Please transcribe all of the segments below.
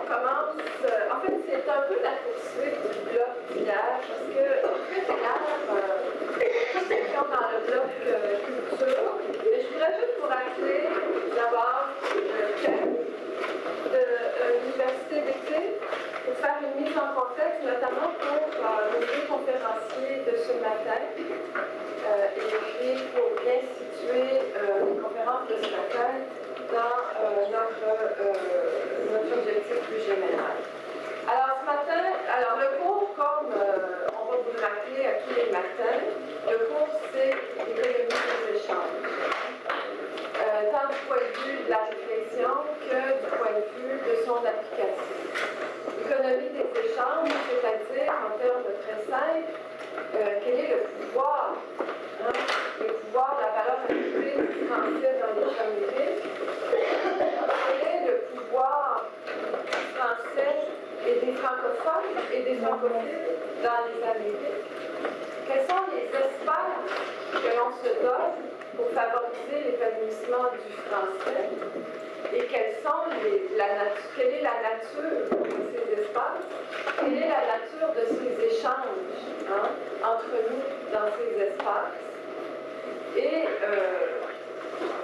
commence, en fait, c'est un peu la poursuite du bloc d'hier, parce que, en fait, hier, nous dans le bloc culture, et je voudrais juste vous rappeler d'abord le thème de l'université d'été, pour faire une mise en contexte, notamment pour nos deux conférenciers de ce matin, et puis pour bien situer les conférences de ce matin dans notre objectif plus général. Alors ce matin, le cours, comme on va vous le rappeler à tous les matins, le cours c'est l'économie des échanges. Tant du point de vue de la réflexion que du point de vue de son application. L'économie des échanges, c'est-à-dire, en termes très simples, quel est le pouvoir, le pouvoir, la valeur ajoutée du français dans les Amériques, quel est le pouvoir du français et des francophones et des francophiles dans les Amériques, quels sont les espaces que l'on se donne pour favoriser l'épanouissement du français et quelle est la nature de ces espaces, quelle est la nature de ces échanges entre nous dans ces espaces. Et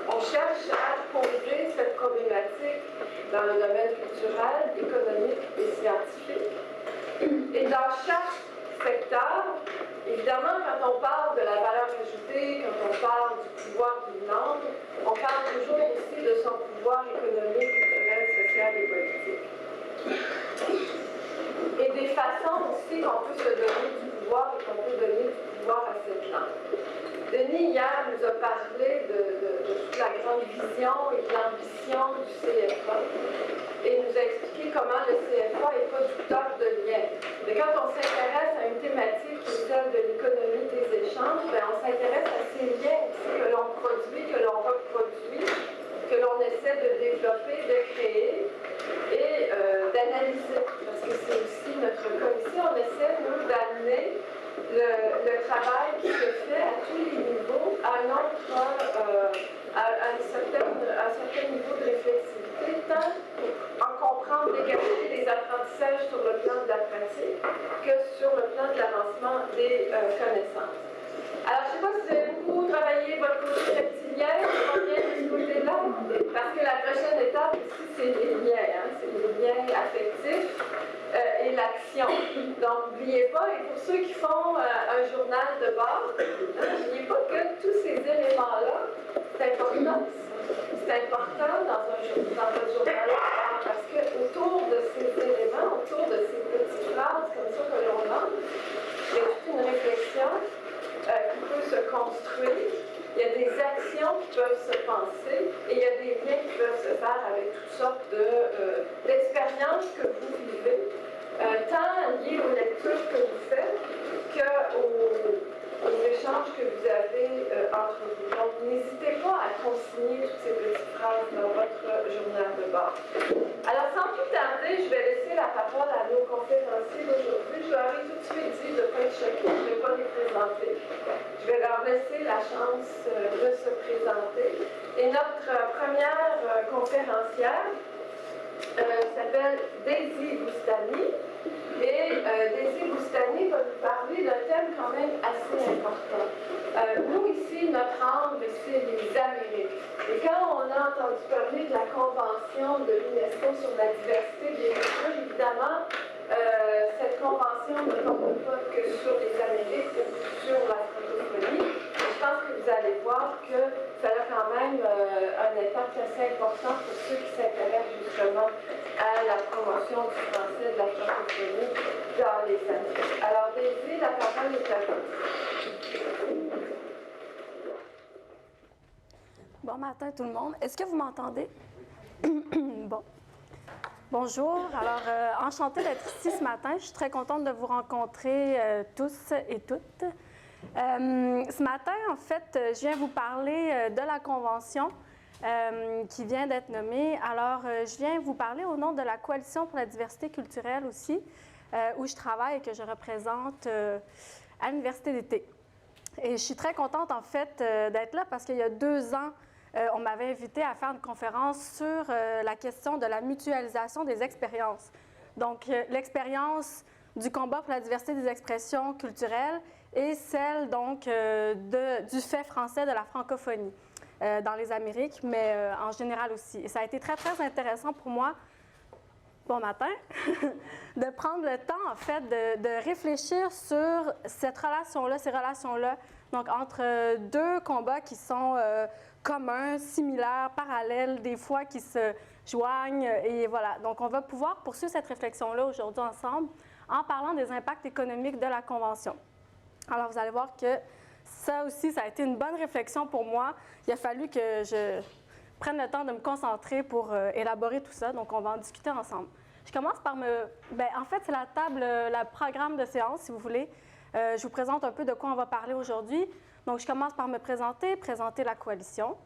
on cherche à poser cette problématique dans le domaine culturel, économique et scientifique. Et dans chaque secteur, évidemment, quand on parle de la valeur ajoutée, quand on parle du pouvoir d'une langue, on parle toujours aussi de son pouvoir économique, culturel, social et politique. Et des façons aussi qu'on peut se donner du pouvoir et qu'on peut donner du pouvoir à cette langue. Denis, hier, nous a parlé de toute la grande vision et de l'ambition du CFA et nous a expliqué comment le CFA est producteur de liens. Mais quand on s'intéresse à une thématique qui est celle de l'économie des échanges, on s'intéresse à ces liens aussi que l'on produit, que l'on reproduit, que l'on essaie de développer, de créer et d'analyser. Parce que c'est aussi notre cas ici, on essaie, nous, d'amener le travail qui se fait à tous les niveaux à un certain niveau de réflexivité, tant pour en comprendre l'égalité des apprentissages sur le plan de la pratique que sur le plan de l'avancement des connaissances. Alors, je ne sais pas si vous avez beaucoup travaillé votre côté reptilien, je reviens de ce côté-là, parce que la prochaine étape ici, c'est les liens, c'est les liens affectifs et l'action. Donc, n'oubliez pas, et pour ceux qui font un journal de bord, n'oubliez pas que tous ces éléments-là, c'est important. C'est important dans votre journal de bord, parce que autour de ces éléments, autour de ces petites phrases comme ça que l'on lance, il y a toute une réflexion qui peut se construire, il y a des actions qui peuvent se penser et il y a des liens qui peuvent se faire avec toutes sortes d'expériences que vous vivez, tant liées aux lectures que vous faites qu'aux échanges que vous avez entre vous. Donc, n'hésitez pas à consigner toutes ces petites phrases dans votre journal de bord. Alors, sans plus tarder, je vais laisser la parole à nos conférenciers d'aujourd'hui. Je leur ai tout de suite dit de ne pas être choqués, je ne vais pas les présenter. Je vais leur laisser la chance de se présenter. Et notre première conférencière s'appelle Daisy Boustany. Et Daisy Boustany va nous parler d'un thème quand même assez important. Nous, ici, notre angle, c'est les Amériques. Et quand on a entendu parler de la Convention de l'UNESCO sur la diversité des cultures, évidemment, cette convention ne porte pas que sur les Amériques ou sur la francophonie. Je pense que vous allez voir que ça a quand même un impact assez important pour ceux qui s'intéressent justement à la promotion du français, de la francophonie dans les Amériques. Alors, Daisy, la parole est à vous. Bon matin tout le monde. Est-ce que vous m'entendez? Bon. Bonjour. Alors, enchantée d'être ici ce matin. Je suis très contente de vous rencontrer tous et toutes. Ce matin, en fait, je viens vous parler de la Convention qui vient d'être nommée. Alors, je viens vous parler au nom de la Coalition pour la diversité culturelle aussi, où je travaille et que je représente à l'Université d'été. Et je suis très contente, en fait, d'être là parce qu'il y a 2 ans, on m'avait invité à faire une conférence sur la question de la mutualisation des expériences. Donc, l'expérience du combat pour la diversité des expressions culturelles et celle donc du fait français de la francophonie dans les Amériques, mais en général aussi. Et ça a été très, très intéressant pour moi, bon matin, de prendre le temps, en fait, de réfléchir sur cette relation-là, ces relations-là, donc entre deux combats qui sont communs, similaires, parallèles, des fois qui se joignent, et voilà. Donc, on va pouvoir poursuivre cette réflexion-là aujourd'hui ensemble en parlant des impacts économiques de la Convention. Alors, vous allez voir que ça aussi, ça a été une bonne réflexion pour moi. Il a fallu que je prenne le temps de me concentrer pour élaborer tout ça, donc on va en discuter ensemble. Je commence par en fait, c'est la table, le programme de séance, si vous voulez. Je vous présente un peu de quoi on va parler aujourd'hui. Donc, je commence par me présenter la coalition.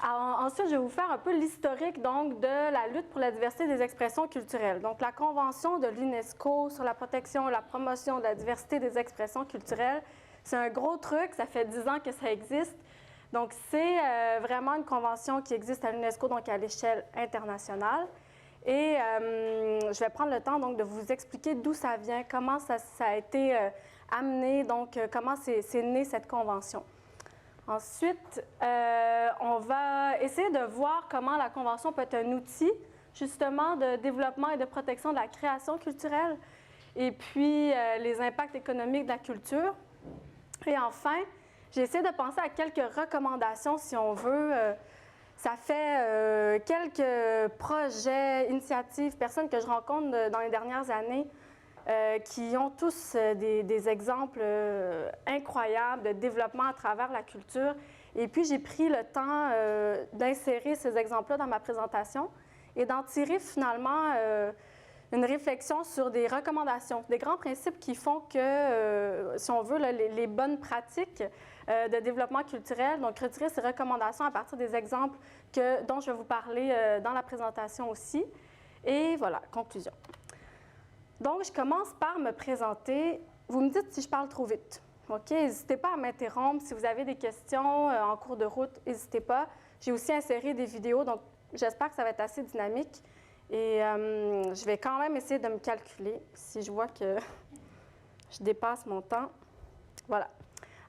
Alors, ensuite, je vais vous faire un peu l'historique donc de la lutte pour la diversité des expressions culturelles. Donc, la Convention de l'UNESCO sur la protection et la promotion de la diversité des expressions culturelles, c'est un gros truc, ça fait 10 ans que ça existe. Donc, c'est vraiment une convention qui existe à l'UNESCO, donc à l'échelle internationale. Et je vais prendre le temps donc de vous expliquer d'où ça vient, comment ça a été amené, donc comment c'est né cette convention. Ensuite, on va essayer de voir comment la Convention peut être un outil, justement, de développement et de protection de la création culturelle, et puis les impacts économiques de la culture. Et enfin, j'ai essayé de penser à quelques recommandations, si on veut. Ça fait quelques projets, initiatives, personnes que je rencontre dans les dernières années, qui ont tous des exemples incroyables de développement à travers la culture. Et puis, j'ai pris le temps d'insérer ces exemples-là dans ma présentation et d'en tirer finalement une réflexion sur des recommandations, des grands principes qui font que, si on veut, là, les bonnes pratiques de développement culturel, donc retirer ces recommandations à partir des exemples dont je vais vous parler dans la présentation aussi. Et voilà, conclusion. Donc, je commence par me présenter. Vous me dites si je parle trop vite. OK? N'hésitez pas à m'interrompre. Si vous avez des questions en cours de route, n'hésitez pas. J'ai aussi inséré des vidéos, donc j'espère que ça va être assez dynamique. Et je vais quand même essayer de me calculer si je vois que je dépasse mon temps. Voilà.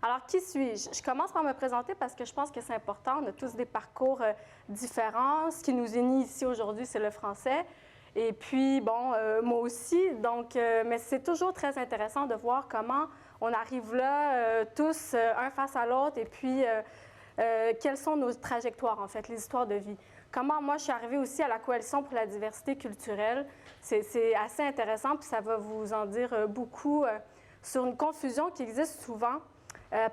Alors, qui suis-je? Je commence par me présenter parce que je pense que c'est important. On a tous des parcours différents. Ce qui nous unit ici aujourd'hui, c'est le français. Et puis, bon, moi aussi. Donc, mais c'est toujours très intéressant de voir comment on arrive là, tous, un face à l'autre, et puis quelles sont nos trajectoires, en fait, les histoires de vie. Comment moi, je suis arrivée aussi à la Coalition pour la diversité culturelle. C'est assez intéressant, puis ça va vous en dire beaucoup sur une confusion qui existe souvent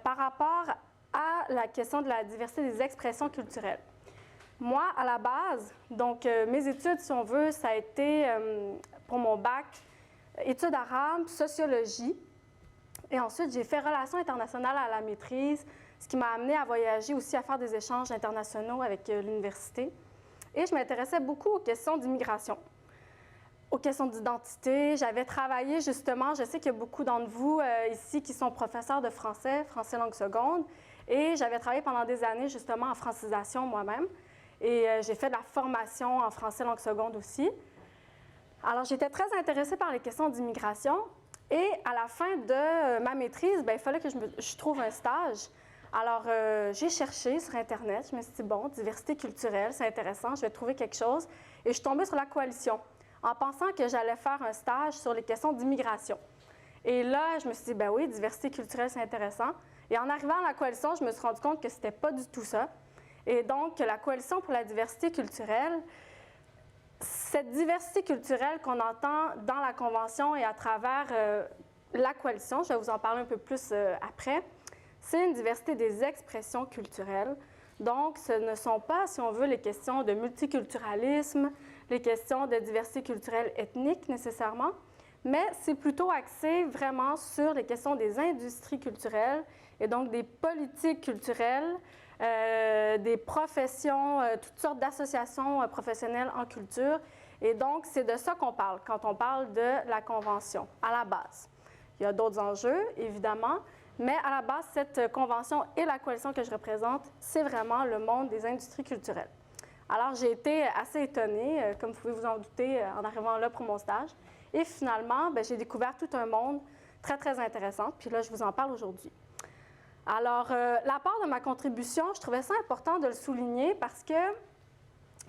par rapport à la question de la diversité des expressions culturelles. Moi, à la base, donc mes études, si on veut, ça a été pour mon bac, études arabes, sociologie. Et ensuite, j'ai fait relations internationales à la maîtrise, ce qui m'a amené à voyager aussi, à faire des échanges internationaux avec l'université. Et je m'intéressais beaucoup aux questions d'immigration, aux questions d'identité. J'avais travaillé justement, je sais qu'il y a beaucoup d'entre vous ici qui sont professeurs de français langue seconde, et j'avais travaillé pendant des années justement en francisation moi-même. Et j'ai fait de la formation en français langue seconde aussi. Alors, j'étais très intéressée par les questions d'immigration. Et à la fin de ma maîtrise, il fallait que je trouve un stage. Alors, j'ai cherché sur Internet. Je me suis dit, bon, diversité culturelle, c'est intéressant, je vais trouver quelque chose. Et je suis tombée sur la Coalition, en pensant que j'allais faire un stage sur les questions d'immigration. Et là, je me suis dit, ben oui, diversité culturelle, c'est intéressant. Et en arrivant à la Coalition, je me suis rendu compte que c'était pas du tout ça. Et donc, la Coalition pour la diversité culturelle, cette diversité culturelle qu'on entend dans la Convention et à travers la Coalition, je vais vous en parler un peu plus après, c'est une diversité des expressions culturelles. Donc, ce ne sont pas, si on veut, les questions de multiculturalisme, les questions de diversité culturelle ethnique nécessairement, mais c'est plutôt axé vraiment sur les questions des industries culturelles et donc des politiques culturelles, des professions, toutes sortes d'associations professionnelles en culture. Et donc, c'est de ça qu'on parle quand on parle de la Convention, à la base. Il y a d'autres enjeux, évidemment, Mais à la base, cette convention et la coalition que je représente, c'est vraiment le monde des industries culturelles. Alors, j'ai été assez étonnée, comme vous pouvez vous en douter, en arrivant là pour mon stage. Et finalement, j'ai découvert tout un monde très, très intéressant. Puis là, je vous en parle aujourd'hui. Alors, la part de ma contribution, je trouvais ça important de le souligner parce que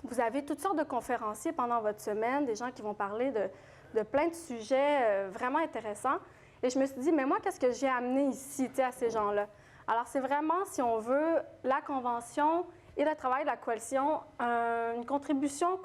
vous avez toutes sortes de conférenciers pendant votre semaine, des gens qui vont parler de plein de sujets vraiment intéressants. Et je me suis dit, mais moi, qu'est-ce que j'ai amené ici, à ces gens-là? Alors, c'est vraiment, si on veut, la convention et le travail de la coalition, une contribution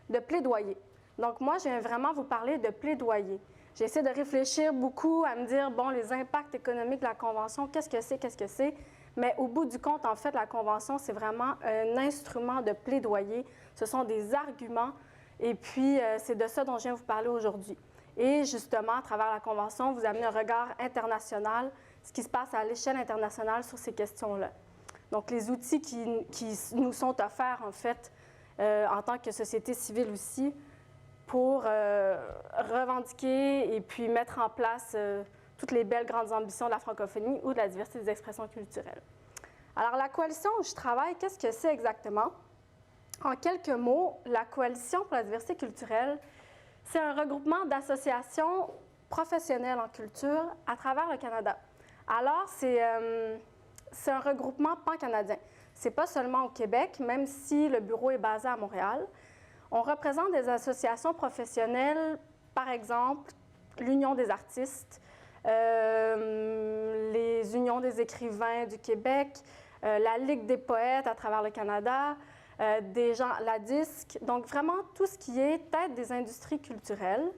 de plaidoyer. Donc, moi, je viens vraiment vous parler de plaidoyer. J'ai essayé de réfléchir beaucoup, à me dire, bon, les impacts économiques de la Convention, qu'est-ce que c'est? Mais au bout du compte, en fait, la Convention, c'est vraiment un instrument de plaidoyer. Ce sont des arguments, et puis c'est de ça dont je viens vous parler aujourd'hui. Et justement, à travers la Convention, vous amenez un regard international, ce qui se passe à l'échelle internationale sur ces questions-là. Donc, les outils qui nous sont offerts, en fait, en tant que société civile aussi, pour revendiquer et puis mettre en place toutes les belles grandes ambitions de la francophonie ou de la diversité des expressions culturelles. Alors, la coalition où je travaille, qu'est-ce que c'est exactement? En quelques mots, la Coalition pour la diversité culturelle, c'est un regroupement d'associations professionnelles en culture à travers le Canada. Alors, c'est un regroupement pan-canadien. Ce n'est pas seulement au Québec, même si le bureau est basé à Montréal. On représente des associations professionnelles, par exemple, l'Union des artistes, les unions des écrivains du Québec, la Ligue des poètes à travers le Canada, la DISC, donc vraiment tout ce qui est tête des industries culturelles.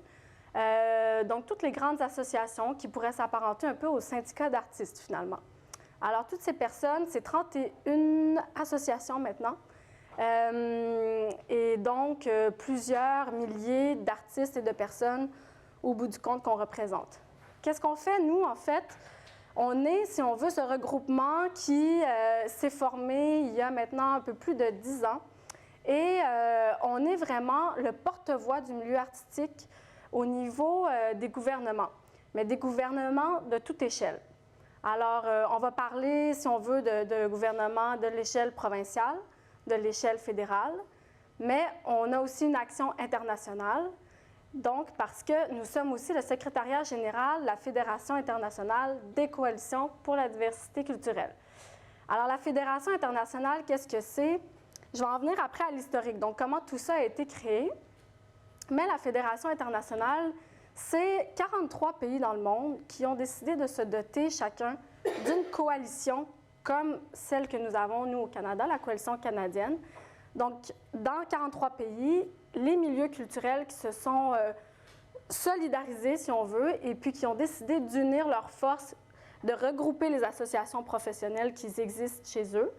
Donc toutes les grandes associations qui pourraient s'apparenter un peu aux syndicats d'artistes finalement. Alors toutes ces personnes, c'est 31 associations maintenant. Et donc, plusieurs milliers d'artistes et de personnes au bout du compte qu'on représente. Qu'est-ce qu'on fait, nous, en fait? On est, si on veut, ce regroupement qui s'est formé il y a maintenant un peu plus de 10 ans. Et on est vraiment le porte-voix du milieu artistique au niveau des gouvernements, mais des gouvernements de toute échelle. Alors, on va parler, si on veut, de gouvernements de l'échelle provinciale, de l'échelle fédérale, mais on a aussi une action internationale, donc parce que nous sommes aussi le secrétariat général de la Fédération internationale des coalitions pour la diversité culturelle. Alors, la Fédération internationale, qu'est-ce que c'est? Je vais en venir après à l'historique, donc comment tout ça a été créé. Mais la Fédération internationale, c'est 43 pays dans le monde qui ont décidé de se doter chacun d'une coalition comme celle que nous avons, nous, au Canada, la coalition canadienne. Donc, dans 43 pays, les milieux culturels qui se sont solidarisés, si on veut, et puis qui ont décidé d'unir leurs forces, de regrouper les associations professionnelles qui existent chez eux,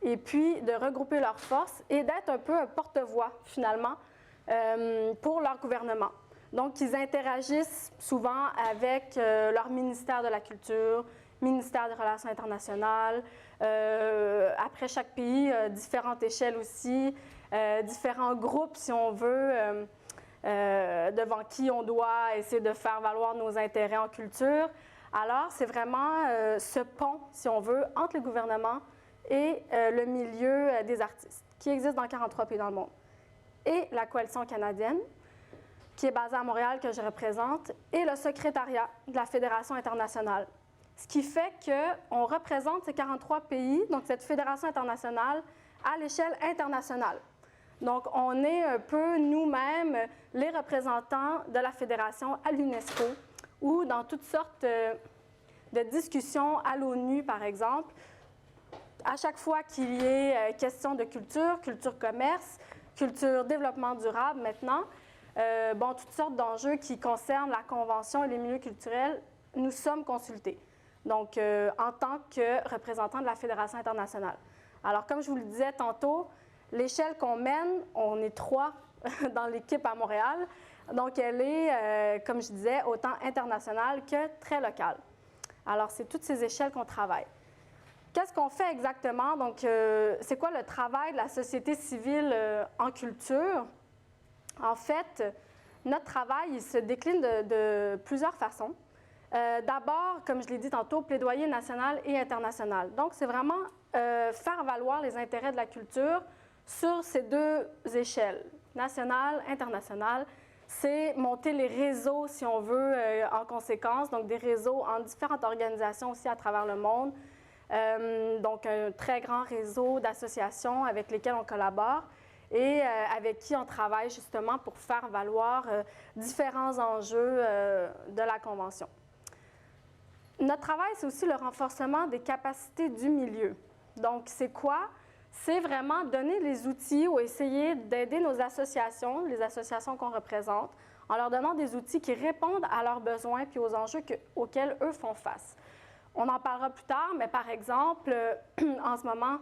et puis de regrouper leurs forces et d'être un peu un porte-voix, finalement, pour leur gouvernement. Donc, ils interagissent souvent avec leur ministère de la Culture, ministère des Relations internationales, après chaque pays, différentes échelles aussi, différents groupes, si on veut, devant qui on doit essayer de faire valoir nos intérêts en culture. Alors, c'est vraiment ce pont, si on veut, entre le gouvernement et le milieu des artistes, qui existe dans 43 pays dans le monde. Et la coalition canadienne, qui est basée à Montréal, que je représente, et le secrétariat de la Fédération internationale. Ce qui fait qu'on représente ces 43 pays, donc cette fédération internationale, à l'échelle internationale. Donc, on est un peu nous-mêmes les représentants de la fédération à l'UNESCO ou dans toutes sortes de discussions à l'ONU, par exemple. À chaque fois qu'il y ait question de culture, culture-commerce, culture-développement durable maintenant, toutes sortes d'enjeux qui concernent la Convention et les milieux culturels, nous sommes consultés. Donc, en tant que représentant de la Fédération internationale. Alors, comme je vous le disais tantôt, l'échelle qu'on mène, on est 3 dans l'équipe à Montréal. Donc, elle est, comme je disais, autant internationale que très locale. Alors, c'est toutes ces échelles qu'on travaille. Qu'est-ce qu'on fait exactement? Donc, c'est quoi le travail de la société civile en culture? En fait, notre travail, il se décline de plusieurs façons. D'abord, comme je l'ai dit tantôt, plaidoyer national et international. Donc, c'est vraiment faire valoir les intérêts de la culture sur ces deux échelles, nationale, internationale. C'est monter les réseaux, si on veut, en conséquence, donc des réseaux en différentes organisations aussi à travers le monde. Donc, un très grand réseau d'associations avec lesquelles on collabore et avec qui on travaille justement pour faire valoir différents enjeux de la Convention. Notre travail, c'est aussi le renforcement des capacités du milieu. Donc, c'est quoi? C'est vraiment donner les outils ou essayer d'aider nos associations, les associations qu'on représente, en leur donnant des outils qui répondent à leurs besoins puis aux enjeux auxquels eux font face. On en parlera plus tard, mais par exemple, en ce moment,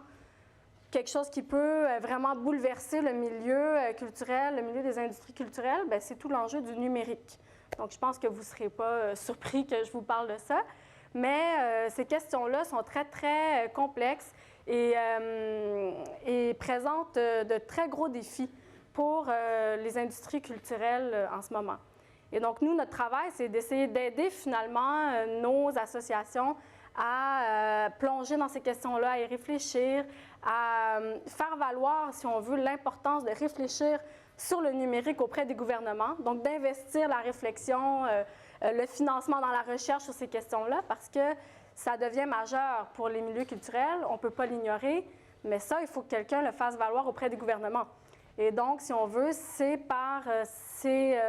quelque chose qui peut vraiment bouleverser le milieu culturel, le milieu des industries culturelles, c'est tout l'enjeu du numérique. Donc, je pense que vous ne serez pas surpris que je vous parle de ça, mais ces questions-là sont très, très complexes et présentent de très gros défis pour les industries culturelles en ce moment. Et donc, nous, notre travail, c'est d'essayer d'aider finalement nos associations à plonger dans ces questions-là, à y réfléchir, à faire valoir, si on veut, l'importance de réfléchir sur le numérique auprès des gouvernements, donc d'investir la réflexion, le financement dans la recherche sur ces questions-là, parce que ça devient majeur pour les milieux culturels, on ne peut pas l'ignorer, mais ça, il faut que quelqu'un le fasse valoir auprès des gouvernements. Et donc, si on veut, c'est par ces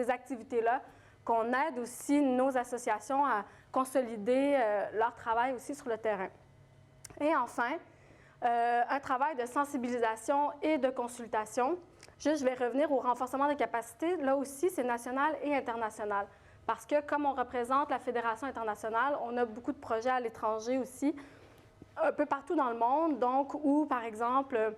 activités-là qu'on aide aussi nos associations à consolider leur travail aussi sur le terrain. Et enfin, un travail de sensibilisation et de consultation. Juste, je vais revenir au renforcement des capacités. Là aussi, c'est national et international. Parce que comme on représente la Fédération internationale, on a beaucoup de projets à l'étranger aussi, un peu partout dans le monde, donc où, par exemple,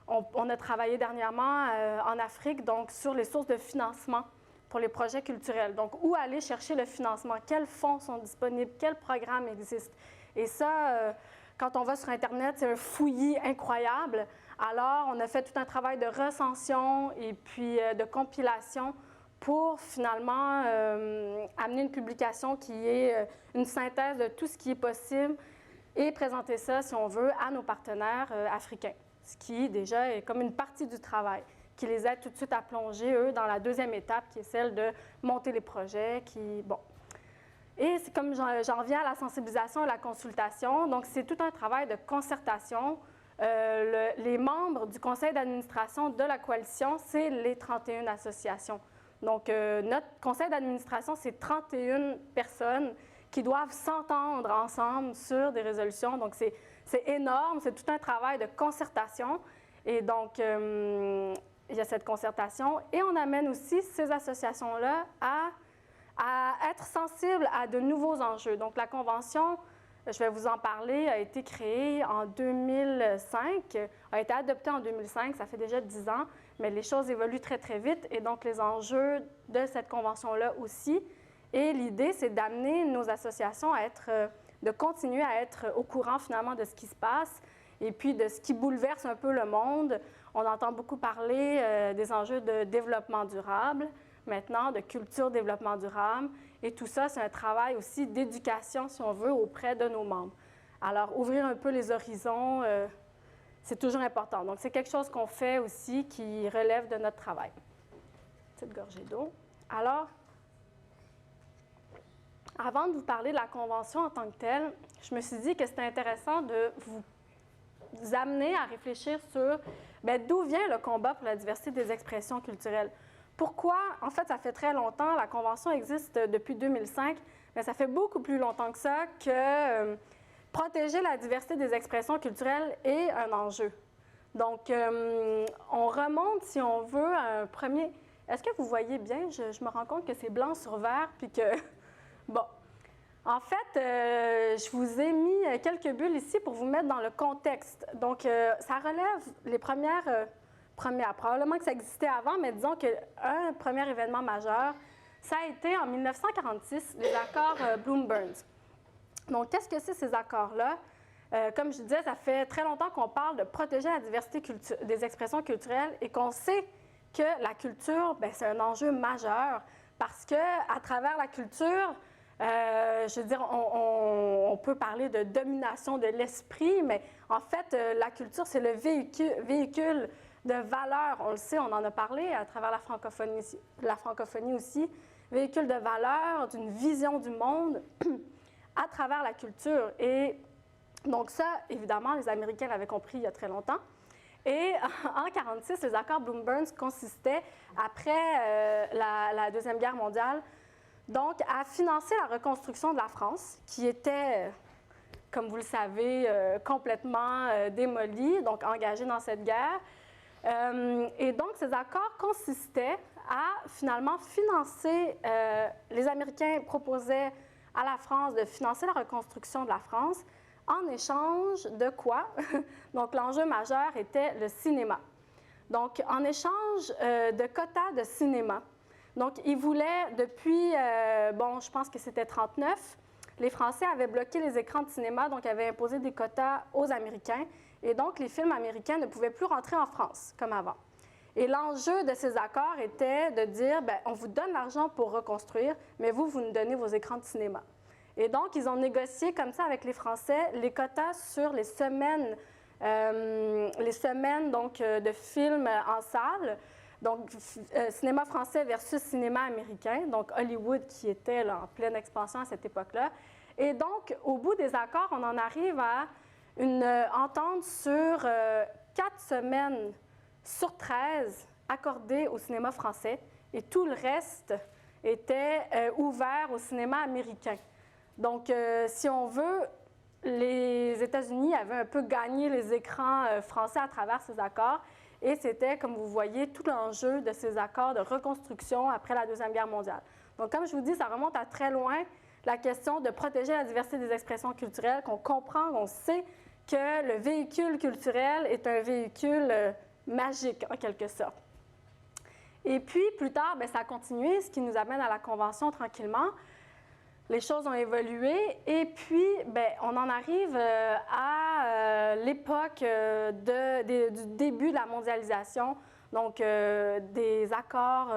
on a travaillé dernièrement en Afrique, donc sur les sources de financement pour les projets culturels. Donc, où aller chercher le financement? Quels fonds sont disponibles? Quels programmes existent? Et ça, quand on va sur Internet, c'est un fouillis incroyable. Alors, on a fait tout un travail de recension et puis de compilation pour finalement amener une publication qui est une synthèse de tout ce qui est possible et présenter ça, si on veut, à nos partenaires africains. Ce qui, déjà, est comme une partie du travail qui les aide tout de suite à plonger, eux, dans la deuxième étape, qui est celle de monter les projets, Et c'est comme j'en reviens à la sensibilisation et la consultation. Donc, c'est tout un travail de concertation. Les membres du conseil d'administration de la coalition, c'est les 31 associations. Donc, notre conseil d'administration, c'est 31 personnes qui doivent s'entendre ensemble sur des résolutions. Donc, c'est énorme, c'est tout un travail de concertation. Et donc, il y a cette concertation. Et on amène aussi ces associations-là à être sensibles à de nouveaux enjeux. Donc, la Convention, je vais vous en parler, a été créée en 2005, a été adoptée en 2005, ça fait déjà 10 ans, mais les choses évoluent très, très vite. Et donc, les enjeux de cette Convention-là aussi. Et l'idée, c'est d'amener nos associations de continuer à être au courant finalement de ce qui se passe et puis de ce qui bouleverse un peu le monde. On entend beaucoup parler des enjeux de développement durable, maintenant de culture développement durable. Et tout ça, c'est un travail aussi d'éducation, si on veut, auprès de nos membres. Alors, ouvrir un peu les horizons, c'est toujours important. Donc, c'est quelque chose qu'on fait aussi qui relève de notre travail. Petite gorgée d'eau. Alors, avant de vous parler de la Convention en tant que telle, je me suis dit que c'était intéressant de vous amener à réfléchir sur d'où vient le combat pour la diversité des expressions culturelles. Pourquoi? En fait, ça fait très longtemps, la Convention existe depuis 2005, mais ça fait beaucoup plus longtemps que ça que protéger la diversité des expressions culturelles est un enjeu. Donc, on remonte, si on veut, à un premier... Est-ce que vous voyez bien? Je me rends compte que c'est blanc sur vert, puis que... Bon, en fait, je vous ai mis quelques bulles ici pour vous mettre dans le contexte. Donc, ça relève les premières, probablement que ça existait avant, mais disons qu'un premier événement majeur, ça a été en 1946, les accords Bloom-Burns. Donc, qu'est-ce que c'est ces accords-là? Comme je disais, ça fait très longtemps qu'on parle de protéger la diversité des expressions culturelles et qu'on sait que la culture, c'est un enjeu majeur parce qu'à travers la culture, Je veux dire, on peut parler de domination de l'esprit, mais en fait, la culture, c'est le véhicule de valeurs. On le sait, on en a parlé à travers la francophonie aussi. Véhicule de valeurs, d'une vision du monde à travers la culture. Et donc ça, évidemment, les Américains l'avaient compris il y a très longtemps. Et en 1946, les accords Bloom-Burns consistaient, après la Deuxième Guerre mondiale, donc à financer la reconstruction de la France, qui était, comme vous le savez, complètement démolie, donc engagée dans cette guerre. Et donc, ces accords consistaient à finalement financer, les Américains proposaient à la France de financer la reconstruction de la France en échange de quoi? Donc, l'enjeu majeur était le cinéma. Donc, en échange de quotas de cinéma. Donc, ils voulaient, depuis, je pense que c'était 1939, les Français avaient bloqué les écrans de cinéma, donc avaient imposé des quotas aux Américains. Et donc, les films américains ne pouvaient plus rentrer en France, comme avant. Et l'enjeu de ces accords était de dire, bien, on vous donne l'argent pour reconstruire, mais vous nous donnez vos écrans de cinéma. Et donc, ils ont négocié comme ça avec les Français les quotas sur les semaines donc, de films en salle. Donc, cinéma français versus cinéma américain, donc Hollywood qui était là, en pleine expansion à cette époque-là. Et donc, au bout des accords, on en arrive à une entente sur 4 semaines sur 13 accordées au cinéma français et tout le reste était ouvert au cinéma américain. Donc, si on veut, les États-Unis avaient un peu gagné les écrans français à travers ces accords. Et c'était, comme vous voyez, tout l'enjeu de ces accords de reconstruction après la Deuxième Guerre mondiale. Donc, comme je vous dis, ça remonte à très loin, la question de protéger la diversité des expressions culturelles, qu'on comprend, qu'on sait que le véhicule culturel est un véhicule magique, en quelque sorte. Et puis, plus tard, bien, ça a continué, ce qui nous amène à la Convention tranquillement. Les choses ont évolué et puis, bien, on en arrive à l'époque du début de la mondialisation, donc des accords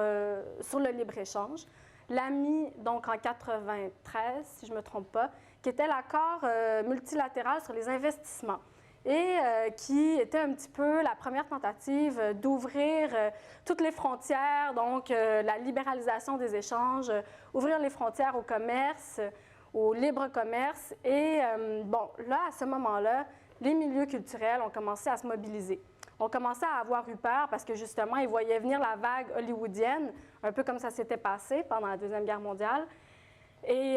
sur le libre-échange. L'AMI, donc en 93, si je ne me trompe pas, qui était l'accord multilatéral sur les investissements et qui était un petit peu la première tentative d'ouvrir toutes les frontières, donc la libéralisation des échanges, ouvrir les frontières au commerce, au libre commerce. Et là, à ce moment-là, les milieux culturels ont commencé à se mobiliser. On commençait à avoir eu peur parce que justement, ils voyaient venir la vague hollywoodienne, un peu comme ça s'était passé pendant la Deuxième Guerre mondiale. Et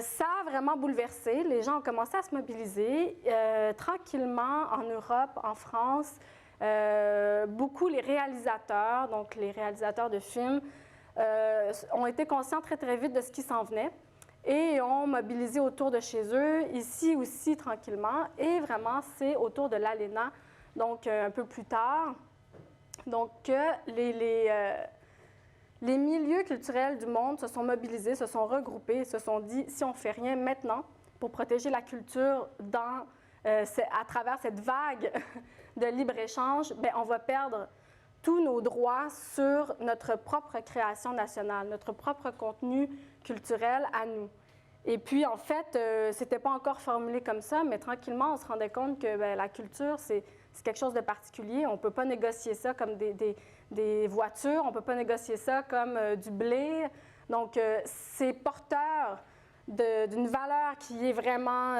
ça a vraiment bouleversé. Les gens ont commencé à se mobiliser tranquillement en Europe, en France. Beaucoup les réalisateurs, donc les réalisateurs de films, ont été conscients très, très vite de ce qui s'en venait et ont mobilisé autour de chez eux, ici aussi tranquillement. Et vraiment, c'est autour de l'ALENA, donc un peu plus tard, donc que les milieux culturels du monde se sont mobilisés, se sont regroupés, se sont dit, si on ne fait rien maintenant pour protéger la culture à travers cette vague de libre-échange, bien, on va perdre tous nos droits sur notre propre création nationale, notre propre contenu culturel à nous. Et puis, en fait, ce n'était pas encore formulé comme ça, mais tranquillement, on se rendait compte que bien, la culture, c'est quelque chose de particulier. On ne peut pas négocier ça comme des voitures, on ne peut pas négocier ça comme du blé. Donc, c'est porteur d'une valeur qui est vraiment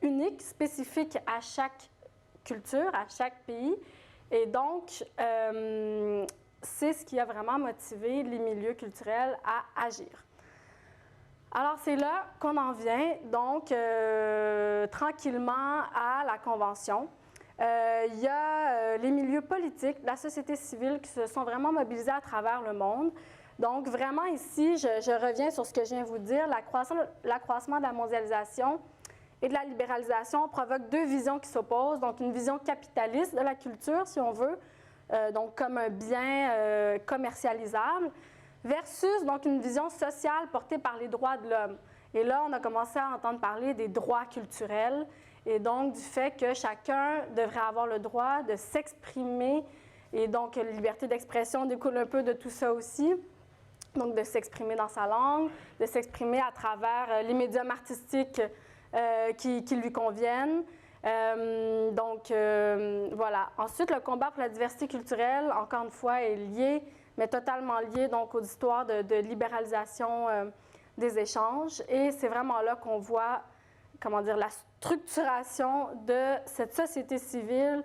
unique, spécifique à chaque culture, à chaque pays. Et donc, c'est ce qui a vraiment motivé les milieux culturels à agir. Alors, c'est là qu'on en vient, donc, tranquillement à la Convention. Il y a les milieux politiques, la société civile qui se sont vraiment mobilisés à travers le monde. Donc, vraiment ici, je reviens sur ce que je viens de vous dire. L'accroissement de la mondialisation et de la libéralisation provoque deux visions qui s'opposent. Donc, une vision capitaliste de la culture, si on veut, donc comme un bien commercialisable, versus donc une vision sociale portée par les droits de l'homme. Et là, on a commencé à entendre parler des droits culturels et donc du fait que chacun devrait avoir le droit de s'exprimer. Et donc, la liberté d'expression découle un peu de tout ça aussi. donc de s'exprimer dans sa langue, de s'exprimer à travers les médiums artistiques qui lui conviennent. Voilà. Ensuite, le combat pour la diversité culturelle, encore une fois, est lié, mais totalement lié donc aux histoires de libéralisation des échanges. Et c'est vraiment là qu'on voit, comment dire, la structuration de cette société civile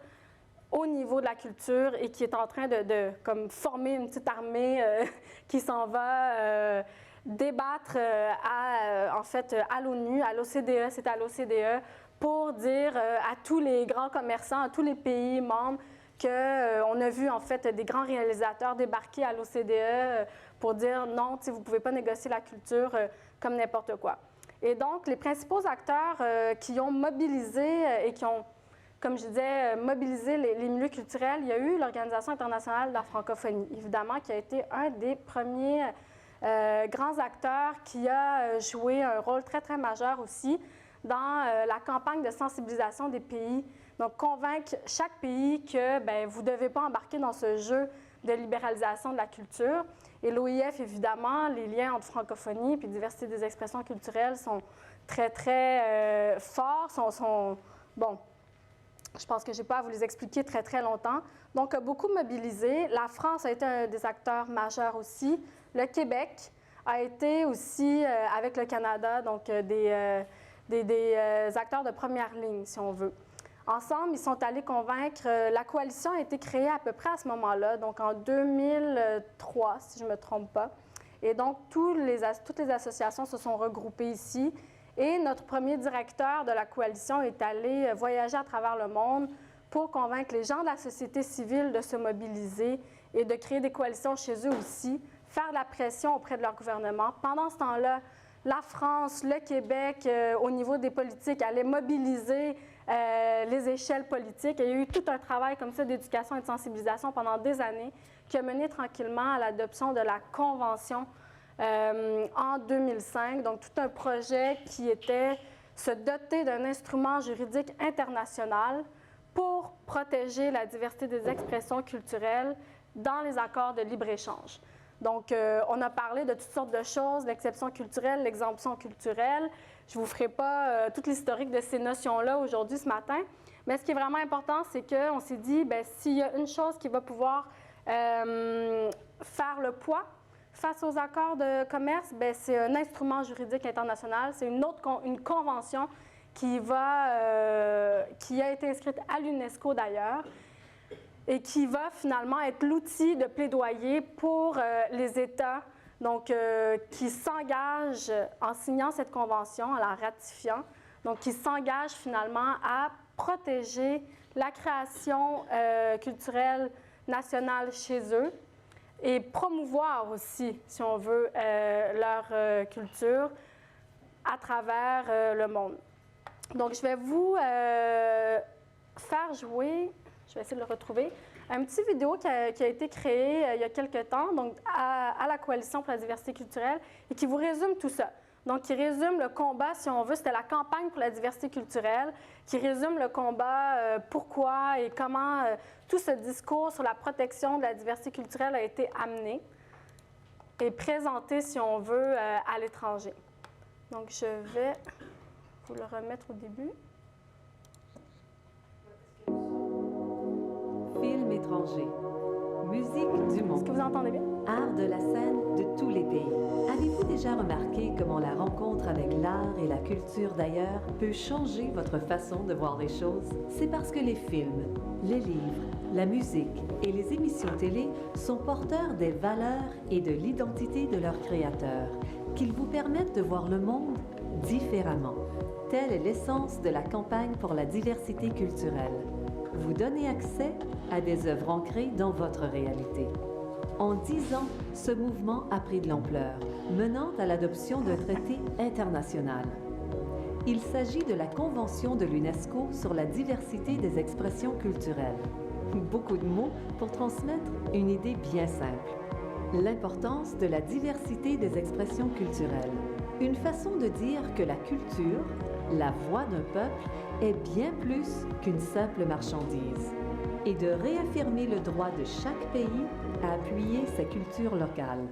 au niveau de la culture et qui est en train de comme former une petite armée qui s'en va débattre à l'ONU, à l'OCDE, c'est à l'OCDE, pour dire à tous les grands commerçants, à tous les pays membres qu'on a vu en fait des grands réalisateurs débarquer à l'OCDE pour dire non, vous ne pouvez pas négocier la culture comme n'importe quoi. Et donc, les principaux acteurs qui ont mobilisé et qui ont, comme je disais, mobilisé les milieux culturels, il y a eu l'Organisation internationale de la francophonie, évidemment, qui a été un des premiers grands acteurs qui a joué un rôle très, très majeur aussi dans la campagne de sensibilisation des pays. Donc, convaincre chaque pays que vous ne devez pas embarquer dans ce jeu de libéralisation de la culture. Et l'OIF, évidemment, les liens entre francophonie et diversité des expressions culturelles sont très, très forts, bon, je pense que je n'ai pas à vous les expliquer très, très longtemps. Donc, a beaucoup mobilisé. La France a été un des acteurs majeurs aussi. Le Québec a été aussi, avec le Canada, donc des acteurs de première ligne, si on veut. Ensemble, ils sont allés convaincre. La coalition a été créée à peu près à ce moment-là, donc en 2003, si je ne me trompe pas. Et donc, toutes les associations se sont regroupées ici. Et notre premier directeur de la coalition est allé voyager à travers le monde pour convaincre les gens de la société civile de se mobiliser et de créer des coalitions chez eux aussi, faire de la pression auprès de leur gouvernement. Pendant ce temps-là, la France, le Québec, au niveau des politiques, allaient mobiliser les échelles politiques. Et il y a eu tout un travail comme ça d'éducation et de sensibilisation pendant des années qui a mené tranquillement à l'adoption de la Convention en 2005. Donc, tout un projet qui était se doter d'un instrument juridique international pour protéger la diversité des expressions culturelles dans les accords de libre-échange. Donc, on a parlé de toutes sortes de choses, l'exception culturelle, l'exemption culturelle. Je ne vous ferai pas toute l'historique de ces notions-là aujourd'hui, ce matin. Mais ce qui est vraiment important, c'est qu'on s'est dit, s'il y a une chose qui va pouvoir faire le poids face aux accords de commerce, c'est un instrument juridique international. C'est une convention qui a été inscrite à l'UNESCO d'ailleurs, et qui va finalement être l'outil de plaidoyer pour les États donc, qui s'engagent en signant cette convention, en la ratifiant, donc qui s'engagent finalement à protéger la création culturelle nationale chez eux et promouvoir aussi, si on veut, leur culture à travers le monde. Donc, je vais vous faire jouer... Je vais essayer de le retrouver. Un petit vidéo qui a été créé il y a quelques temps donc à la Coalition pour la diversité culturelle et qui vous résume tout ça. Donc, qui résume le combat, si on veut, c'était la campagne pour la diversité culturelle, qui résume le combat, pourquoi et comment tout ce discours sur la protection de la diversité culturelle a été amené et présenté, si on veut, à l'étranger. Donc, je vais vous le remettre au début. Film étranger, musique du monde. Est-ce que vous entendez bien? Art de la scène de tous les pays. Avez-vous déjà remarqué comment la rencontre avec l'art et la culture d'ailleurs peut changer votre façon de voir les choses? C'est parce que les films, les livres, la musique et les émissions télé sont porteurs des valeurs et de l'identité de leurs créateurs, qu'ils vous permettent de voir le monde différemment. Telle est l'essence de la campagne pour la diversité culturelle. Vous donner accès à des œuvres ancrées dans votre réalité. En 10 ans, ce mouvement a pris de l'ampleur, menant à l'adoption d'un traité international. Il s'agit de la Convention de l'UNESCO sur la diversité des expressions culturelles. Beaucoup de mots pour transmettre une idée bien simple. L'importance de la diversité des expressions culturelles. Une façon de dire que la culture, la voix d'un peuple, est bien plus qu'une simple marchandise, et de réaffirmer le droit de chaque pays à appuyer sa culture locale.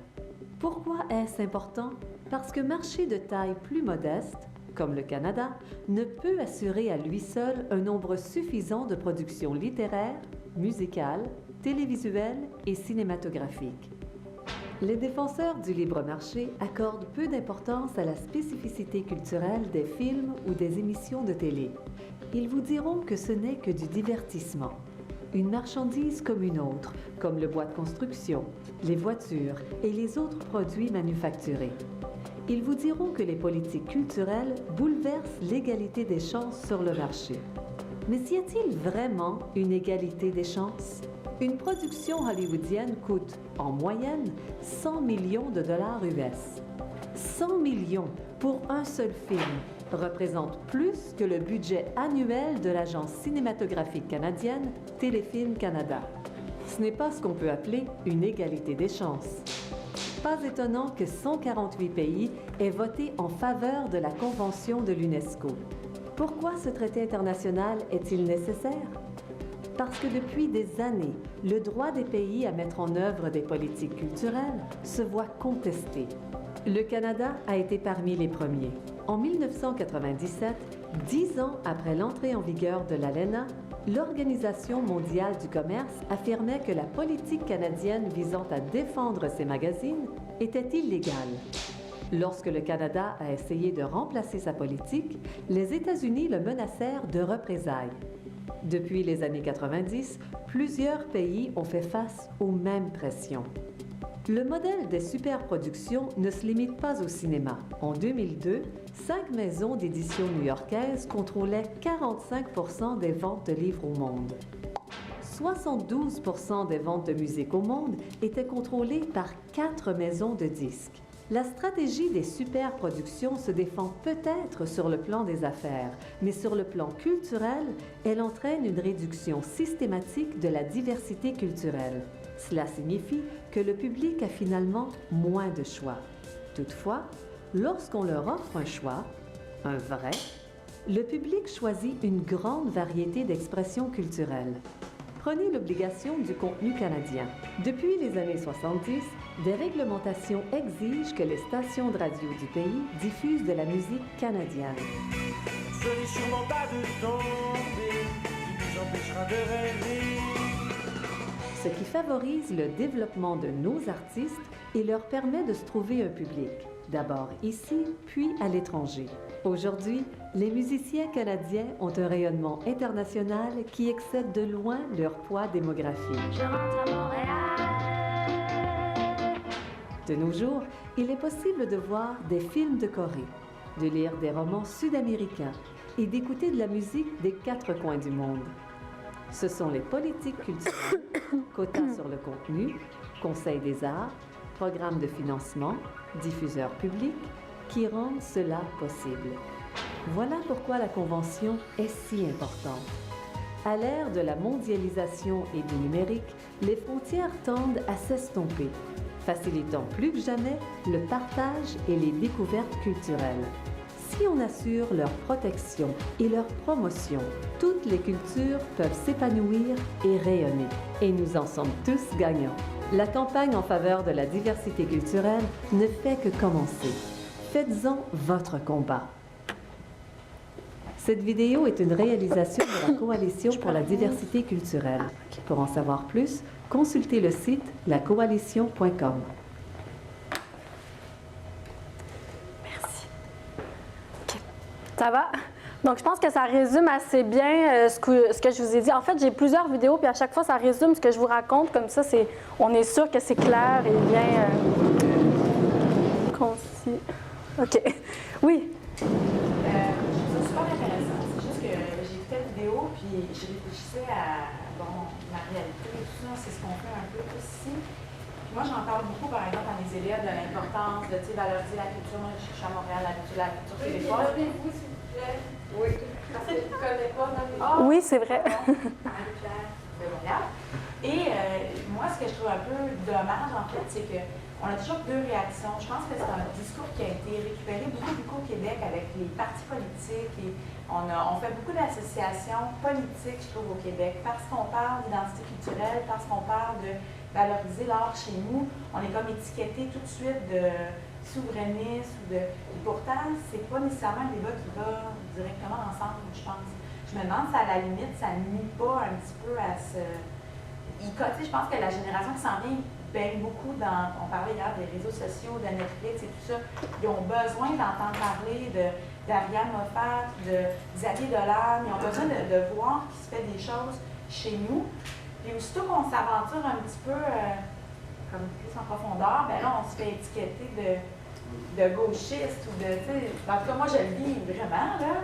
Pourquoi est-ce important? Parce que marché de taille plus modeste, comme le Canada, ne peut assurer à lui seul un nombre suffisant de productions littéraires, musicales, télévisuelles et cinématographiques. Les défenseurs du libre marché accordent peu d'importance à la spécificité culturelle des films ou des émissions de télé. Ils vous diront que ce n'est que du divertissement, une marchandise comme une autre, comme le bois de construction, les voitures et les autres produits manufacturés. Ils vous diront que les politiques culturelles bouleversent l'égalité des chances sur le marché. Mais y a-t-il vraiment une égalité des chances? Une production hollywoodienne coûte, en moyenne, 100 millions de dollars US. 100 millions pour un seul film représente plus que le budget annuel de l'agence cinématographique canadienne Téléfilm Canada. Ce n'est pas ce qu'on peut appeler une égalité des chances. Pas étonnant que 148 pays aient voté en faveur de la Convention de l'UNESCO. Pourquoi ce traité international est-il nécessaire? Parce que depuis des années, le droit des pays à mettre en œuvre des politiques culturelles se voit contesté. Le Canada a été parmi les premiers. En 1997, 10 ans après l'entrée en vigueur de l'ALENA, l'Organisation mondiale du commerce affirmait que la politique canadienne visant à défendre ses magazines était illégale. Lorsque le Canada a essayé de remplacer sa politique, les États-Unis le menacèrent de représailles. Depuis les années 90, plusieurs pays ont fait face aux mêmes pressions. Le modèle des superproductions ne se limite pas au cinéma. En 2002, 5 maisons d'édition new-yorkaises contrôlaient 45% des ventes de livres au monde. 72% des ventes de musique au monde étaient contrôlées par 4 maisons de disques. La stratégie des superproductions se défend peut-être sur le plan des affaires, mais sur le plan culturel, elle entraîne une réduction systématique de la diversité culturelle. Cela signifie que le public a finalement moins de choix. Toutefois, lorsqu'on leur offre un choix, un vrai, le public choisit une grande variété d'expressions culturelles. Prenez l'obligation du contenu canadien. Depuis les années 70, des réglementations exigent que les stations de radio du pays diffusent de la musique canadienne. Je n'ai sûrement pas de tomber, qui nous empêchera de rêver. Ce qui favorise le développement de nos artistes et leur permet de se trouver un public, d'abord ici, puis à l'étranger. Aujourd'hui, les musiciens canadiens ont un rayonnement international qui excède de loin leur poids démographique. Je rentre à Montréal. De nos jours, il est possible de voir des films de Corée, de lire des romans sud-américains et d'écouter de la musique des 4 coins du monde. Ce sont les politiques culturelles, quotas sur le contenu, Conseil des arts, programmes de financement, diffuseurs publics, qui rendent cela possible. Voilà pourquoi la Convention est si importante. À l'ère de la mondialisation et du numérique, les frontières tendent à s'estomper, facilitant plus que jamais le partage et les découvertes culturelles. Si on assure leur protection et leur promotion, toutes les cultures peuvent s'épanouir et rayonner. Et nous en sommes tous gagnants. La campagne en faveur de la diversité culturelle ne fait que commencer. Faites-en votre combat. Cette vidéo est une réalisation de la Coalition pour la diversité culturelle. Pour en savoir plus, consultez le site lacoalition.com. Merci. OK. Ça va? Donc, je pense que ça résume assez bien ce que je vous ai dit. En fait, j'ai plusieurs vidéos, puis à chaque fois, ça résume ce que je vous raconte. Comme ça, on est sûr que c'est clair et bien concis. OK. Oui? Je trouve ça super intéressant. C'est juste que j'ai écouté la vidéo, puis je réfléchissais à ma réalité et tout ça. C'est ce qu'on fait un peu ici. Puis moi, j'en parle beaucoup, par exemple, à mes élèves, de l'importance de valoriser la culture. Moi, je cherche à Montréal, la culture québécoise. Nommez-vous, s'il vous plaît. Oui. Parce que je ne connais pas, nommez-vous. Oui, c'est vrai. Marie-Claire de Montréal. Et moi, ce que je trouve un peu dommage, en fait, c'est qu'on a toujours 2 réactions. Je pense que c'est un discours qui a été récupéré beaucoup au Québec avec les partis politiques. Et on fait beaucoup d'associations politiques, je trouve, au Québec, parce qu'on parle d'identité culturelle, parce qu'on parle de valoriser l'art chez nous, on est comme étiqueté tout de suite de souverainiste ou de. Et pourtant, c'est pas nécessairement un débat qui va directement ensemble, je pense. Je me demande si à la limite, ça nuit pas un petit peu à ce. Je pense que la génération qui s'en vient baigne beaucoup dans. On parlait hier des réseaux sociaux, de Netflix et tout ça. Ils ont besoin d'entendre parler d'Ariane Moffat, de Xavier Dolan. Ils ont besoin de voir qu'il se fait des choses chez nous. Puis aussitôt qu'on s'aventure un petit peu comme plus en profondeur, ben là, on se fait étiqueter de gauchiste ou de. En tout cas, moi, je le vis vraiment, là.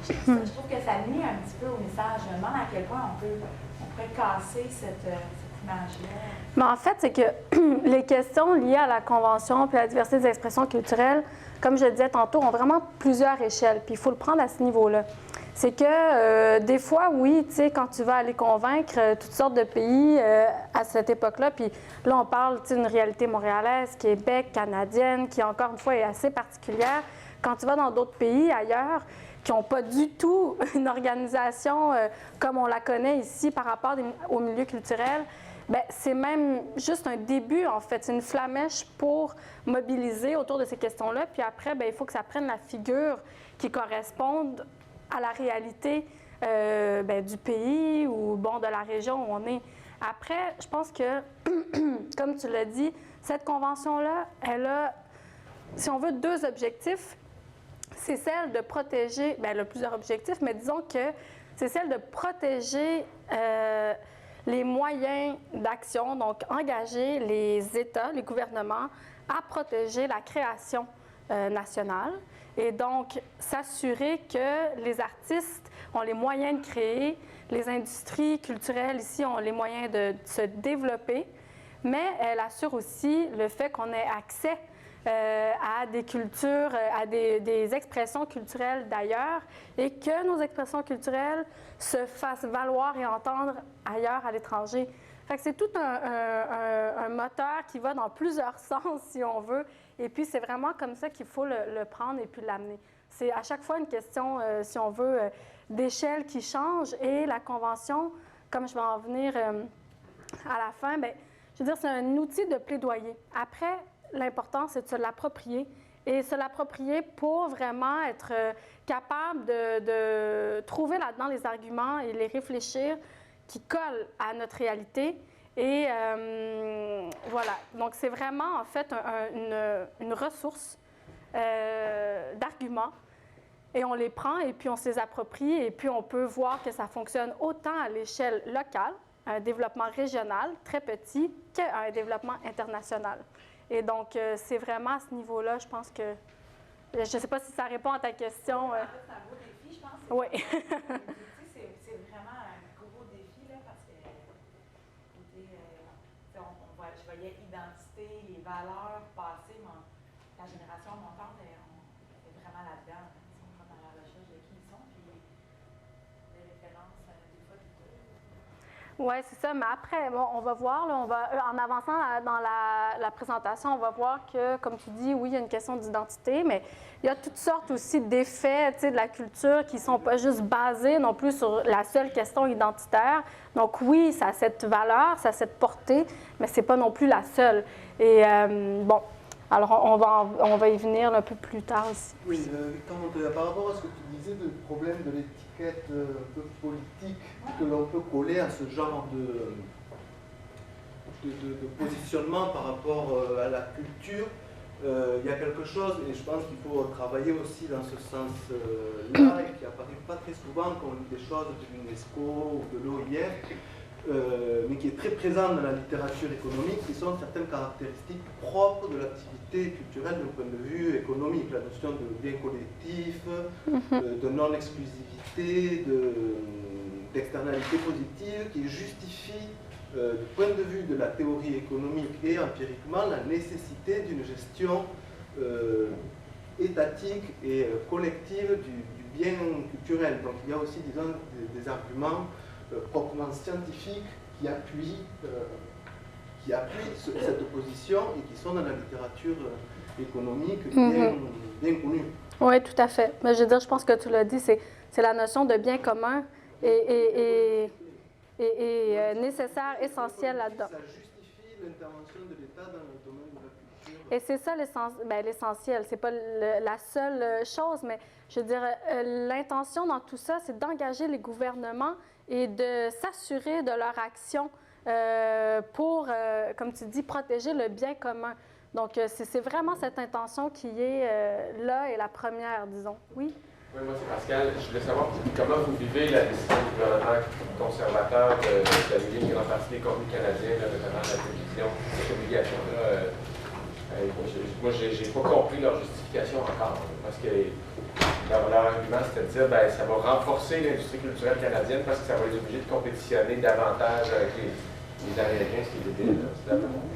Je trouve que ça nuit un petit peu au message. Je me demande à quel point on pourrait casser cette image-là. Mais en fait, c'est que les questions liées à la Convention et à la diversité des expressions culturelles, comme je le disais tantôt, ont vraiment plusieurs échelles. Puis il faut le prendre à ce niveau-là. C'est que des fois, oui, tu sais, quand tu vas aller convaincre toutes sortes de pays à cette époque-là, puis là, on parle d'une réalité montréalaise, Québec, canadienne, qui, encore une fois, est assez particulière. Quand tu vas dans d'autres pays ailleurs, qui n'ont pas du tout une organisation comme on la connaît ici par rapport au milieu culturel, bien, c'est même juste un début, en fait. C'est une flamèche pour mobiliser autour de ces questions-là. Puis après, bien, il faut que ça prenne la figure qui corresponde à la réalité bien, du pays ou bon, de la région où on est. Après, je pense que, comme tu l'as dit, cette convention-là, elle a, si on veut, deux objectifs. C'est celle de protéger, bien, elle a plusieurs objectifs, mais disons que c'est celle de protéger les moyens d'action, donc engager les États, les gouvernements à protéger la création nationale et donc s'assurer que les artistes ont les moyens de créer, les industries culturelles ici ont les moyens de se développer, mais elle assure aussi le fait qu'on ait accès à des cultures, à des expressions culturelles d'ailleurs, et que nos expressions culturelles se fassent valoir et entendre ailleurs, à l'étranger. Fait que c'est tout un moteur qui va dans plusieurs sens, si on veut, et puis c'est vraiment comme ça qu'il faut le prendre et puis l'amener. C'est à chaque fois une question, si on veut, d'échelle qui change, et la Convention, comme je vais en venir à la fin, bien, je veux dire, c'est un outil de plaidoyer. Après, l'important, c'est de se l'approprier et se l'approprier pour vraiment être capable de trouver là-dedans les arguments et les réfléchir qui collent à notre réalité. Et voilà. Donc, c'est vraiment, en fait, une ressource d'arguments. Et on les prend et puis on se les approprie et puis on peut voir que ça fonctionne autant à l'échelle locale, un développement régional très petit, qu'à un développement international. Et donc, c'est vraiment à ce niveau-là, je pense que... Je ne sais pas si ça répond à ta question. En fait, c'est un beau défi, je pense. Oui. C'est vraiment un gros défi, là, parce que je voyais identité, les valeurs passées, la génération montante, on est vraiment là-dedans. Ils sont dans la recherche de qui ils sont, puis les références, des fois, Oui, c'est ça. Mais après, bon, on va voir, là, en avançant dans la présentation, on va voir que, comme tu dis, oui, il y a une question d'identité, mais il y a toutes sortes aussi d'effets, tu sais, de la culture qui ne sont pas juste basés non plus sur la seule question identitaire. Donc oui, ça a cette valeur, ça a cette portée, mais ce n'est pas non plus la seule. Et bon, alors on va y venir un peu plus tard aussi. Oui, par rapport à ce que tu disais, le problème de l'étiquette un peu politique que l'on peut coller à ce genre de positionnement par rapport à la culture, il y a quelque chose, et je pense qu'il faut travailler aussi dans ce sens-là, et qui apparaît pas très souvent quand on lit des choses de l'UNESCO ou de l'OIM, mais qui est très présent dans la littérature économique, qui sont certaines caractéristiques propres de l'activité culturelle d'un point de vue économique, la notion de bien collectif, de non-exclusivité, d'externalité positive, qui justifie du point de vue de la théorie économique et empiriquement la nécessité d'une gestion étatique et collective du bien culturel. Donc il y a aussi, disons, des arguments proprement scientifiques qui appuient cette position et qui sont dans la littérature économique bien connue. Oui, tout à fait. Mais je veux dire, je pense que tu l'as dit, c'est la notion de bien commun et nécessaire, essentiel là-dedans. Ça justifie l'intervention de l'État dans le domaine de la culture. Et c'est ça l'essentiel. C'est pas la seule chose, mais je veux dire, l'intention dans tout ça, c'est d'engager les gouvernements et de s'assurer de leur action pour, comme tu dis, protéger le bien commun. Donc, c'est vraiment cette intention qui est là et la première, disons. Oui? Oui, moi c'est Pascal. Je voulais savoir comment vous vivez la décision du gouvernement conservateur d'annuler une grande partie des contenus canadiens, notamment la télévision, cette obligation-là. Moi, j'ai pas compris leur justification encore, parce que leur argument, c'était de dire que ça va renforcer l'industrie culturelle canadienne parce que ça va les obliger de compétitionner davantage avec les Américains, ce qui est débile.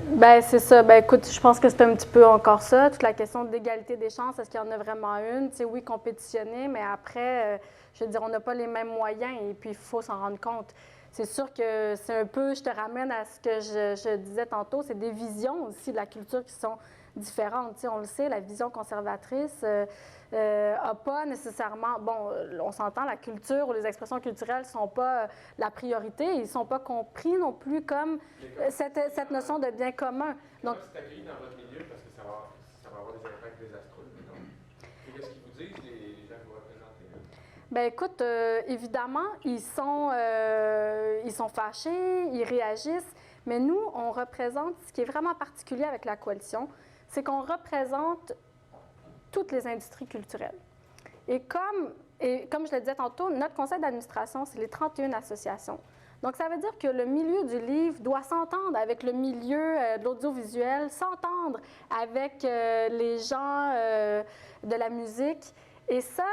Bien, c'est ça. Bien, écoute, je pense que c'est un petit peu encore ça, toute la question d'égalité des chances. Est-ce qu'il y en a vraiment une? Tu sais, oui, compétitionner, mais après, je veux dire, on n'a pas les mêmes moyens et puis il faut s'en rendre compte. C'est sûr que c'est un peu, je te ramène à ce que je disais tantôt, c'est des visions aussi de la culture qui sont différentes. Tu sais, on le sait, la vision conservatrice n'a pas nécessairement... Bon, on s'entend, la culture ou les expressions culturelles ne sont pas la priorité. Ils ne sont pas compris non plus comme cette notion de bien commun. Donc, c'est accueilli dans votre milieu parce que ça va avoir des impacts désastreux. Qu'est-ce qu'ils vous disent, les gens que vous représentez? Bien, écoute, évidemment, ils sont fâchés, ils réagissent, mais nous, on représente, ce qui est vraiment particulier avec la coalition, c'est qu'on représente toutes les industries culturelles. Et comme je le disais tantôt, notre conseil d'administration, c'est les 31 associations. Donc, ça veut dire que le milieu du livre doit s'entendre avec le milieu de l'audiovisuel, s'entendre avec les gens de la musique. Et ça,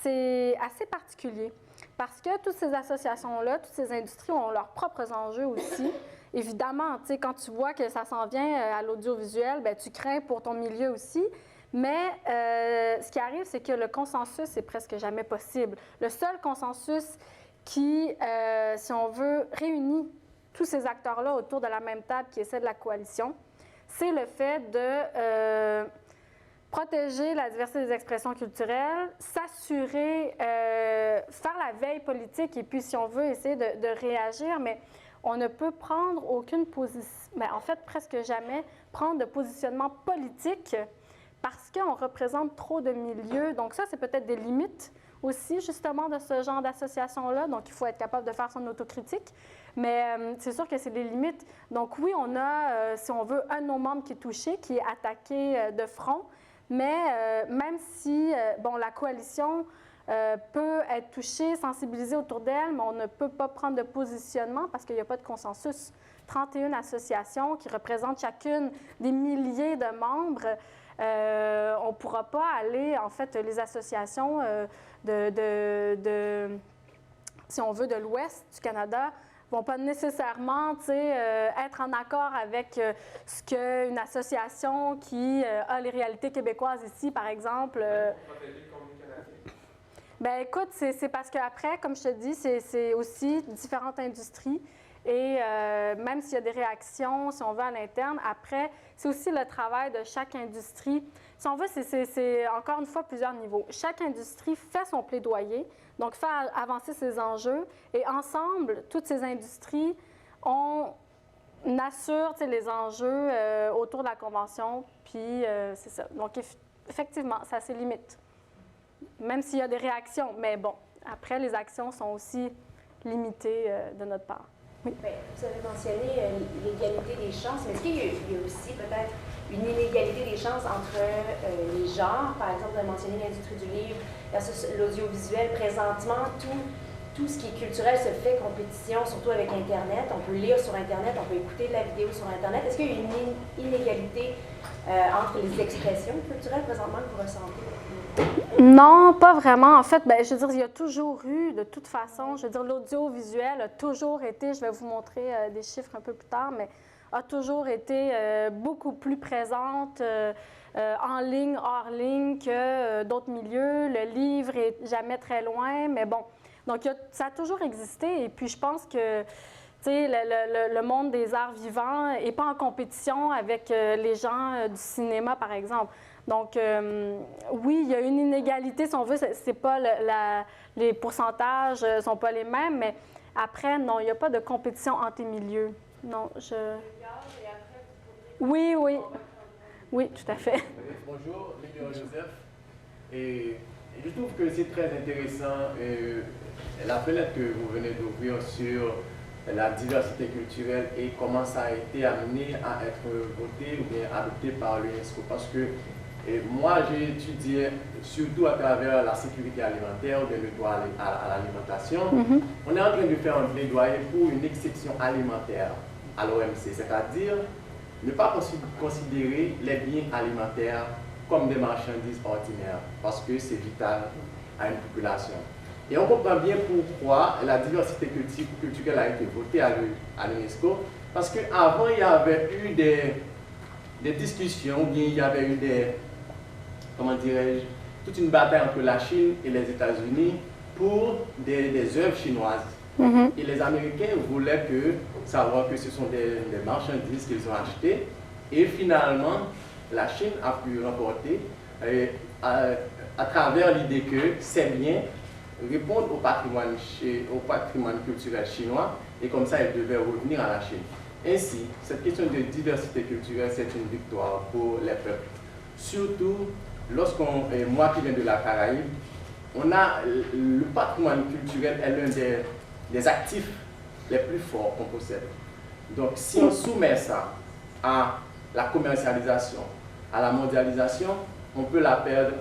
c'est assez particulier parce que toutes ces associations-là, toutes ces industries ont leurs propres enjeux aussi. Évidemment, tu sais, quand tu vois que ça s'en vient à l'audiovisuel, bien, tu crains pour ton milieu aussi. Mais ce qui arrive, c'est que le consensus est presque jamais possible. Le seul consensus qui, si on veut, réunit tous ces acteurs-là autour de la même table qui est celle de la coalition, c'est le fait de protéger la diversité des expressions culturelles, s'assurer, faire la veille politique et puis, si on veut, essayer de réagir, mais on ne peut prendre aucune position, mais en fait, presque jamais prendre de positionnement politique parce qu'on représente trop de milieux. Donc ça, c'est peut-être des limites aussi, justement, de ce genre d'association-là. Donc, il faut être capable de faire son autocritique. Mais c'est sûr que c'est des limites. Donc oui, on a, si on veut, un de nos membres qui est touché, qui est attaqué de front. Mais même si, bon, la coalition peut être touchée, sensibilisée autour d'elle, mais on ne peut pas prendre de positionnement parce qu'il n'y a pas de consensus. 31 associations qui représentent chacune des milliers de membres. On ne pourra pas aller, en fait, les associations si on veut, de l'Ouest du Canada ne vont pas nécessairement, tu sais, être en accord avec ce qu'une association qui a les réalités québécoises ici, par exemple. Bien, écoute, c'est parce qu'après, comme je te dis, c'est aussi différentes industries. Et même s'il y a des réactions, si on veut, à l'interne, après, c'est aussi le travail de chaque industrie. Si on veut, c'est encore une fois plusieurs niveaux. Chaque industrie fait son plaidoyer, donc fait avancer ses enjeux. Et ensemble, toutes ces industries, on assure les enjeux autour de la Convention. Puis, c'est ça. Donc, effectivement, ça a ses limites. Même s'il y a des réactions. Mais bon, après, les actions sont aussi limitées de notre part. Oui. Bien, vous avez mentionné l'égalité des chances, mais est-ce qu'il y a aussi peut-être une inégalité des chances entre les genres? Par exemple, vous avez mentionné l'industrie du livre versus l'audiovisuel. Présentement, tout ce qui est culturel se fait compétition, surtout avec Internet. On peut lire sur Internet, on peut écouter de la vidéo sur Internet. Est-ce qu'il y a une inégalité entre les expressions culturelles présentement que vous ressentez? Non, pas vraiment. En fait, bien, je veux dire, il y a toujours eu, de toute façon, je veux dire, l'audiovisuel a toujours été, je vais vous montrer des chiffres un peu plus tard, mais a toujours été beaucoup plus présente en ligne, hors ligne que d'autres milieux. Le livre est jamais très loin, mais bon. Donc, ça a toujours existé. Et puis, je pense que, tu sais, le monde des arts vivants n'est pas en compétition avec les gens du cinéma, par exemple. Donc, oui, il y a une inégalité, si on veut, c'est pas les pourcentages ne sont pas les mêmes, mais après, non, il n'y a pas de compétition entre les milieux. Non, Et après, Oui, oui. Oui, tout à fait. Bonjour, Miguel Joseph. Et je trouve que c'est très intéressant la fenêtre que vous venez d'ouvrir sur la diversité culturelle et comment ça a été amené à être voté ou bien adopté par l'UNESCO. Parce que moi, j'ai étudié surtout à travers la sécurité alimentaire, le droit à l'alimentation. On est en train de faire un plaidoyer pour une exception alimentaire à l'OMC, c'est-à-dire ne pas considérer les biens alimentaires comme des marchandises ordinaires, parce que c'est vital à une population. Et on comprend bien pourquoi la diversité culturelle a été votée à l'UNESCO, parce qu'avant, il y avait eu des discussions, ou bien il y avait eu comment dirais-je, toute une bataille entre la Chine et les États-Unis pour des œuvres chinoises. Et les Américains voulaient savoir que ce sont des marchandises qu'ils ont achetées. Et finalement, la Chine a pu remporter à travers l'idée que ces biens répondent au patrimoine culturel chinois et comme ça, ils devaient revenir à la Chine. Ainsi, cette question de diversité culturelle, c'est une victoire pour les peuples. Surtout, moi qui viens de la Caraïbe, le patrimoine culturel est l'un des actifs les plus forts qu'on possède. Donc, si on soumet ça à la commercialisation, à la mondialisation, on peut la perdre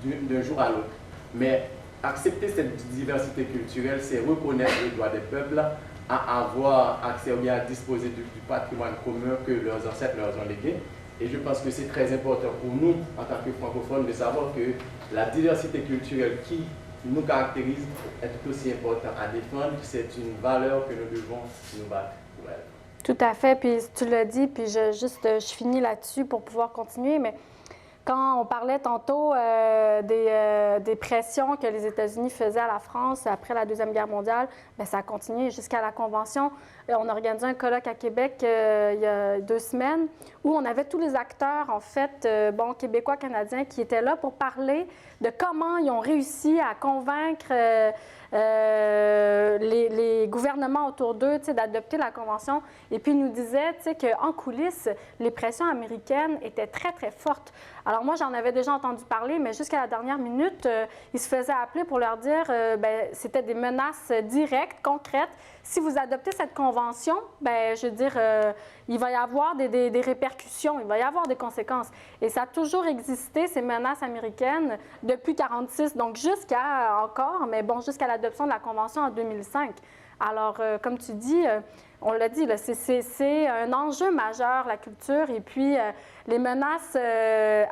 d'un jour à l'autre. Mais accepter cette diversité culturelle, c'est reconnaître le droit des peuples à avoir accès ou bien à disposer du patrimoine commun que leurs ancêtres leur ont légué. Et je pense que c'est très important pour nous, en tant que francophones, de savoir que la diversité culturelle qui nous caractérise est tout aussi importante à défendre. C'est une valeur que nous devons nous battre pour elle. Tout à fait, puis tu l'as dit, puis je finis là-dessus pour pouvoir continuer, mais quand on parlait tantôt des pressions que les États-Unis faisaient à la France après la Deuxième Guerre mondiale, bien, ça a continué jusqu'à la Convention. On a organisé un colloque à Québec il y a 2 semaines où on avait tous les acteurs, en fait, québécois, canadiens, qui étaient là pour parler de comment ils ont réussi à convaincre les gouvernements autour d'eux d'adopter la Convention. Et puis, ils nous disaient qu'en coulisses, les pressions américaines étaient très, très fortes. Alors moi, j'en avais déjà entendu parler, mais jusqu'à la dernière minute, ils se faisaient appeler pour leur dire c'était des menaces directes, concrètes. Si vous adoptez cette convention, je veux dire, il va y avoir des répercussions, il va y avoir des conséquences. Et ça a toujours existé, ces menaces américaines, depuis 1946, donc jusqu'à l'adoption de la Convention en 2005. Alors, comme tu dis, on l'a dit, c'est un enjeu majeur, la culture, et puis les menaces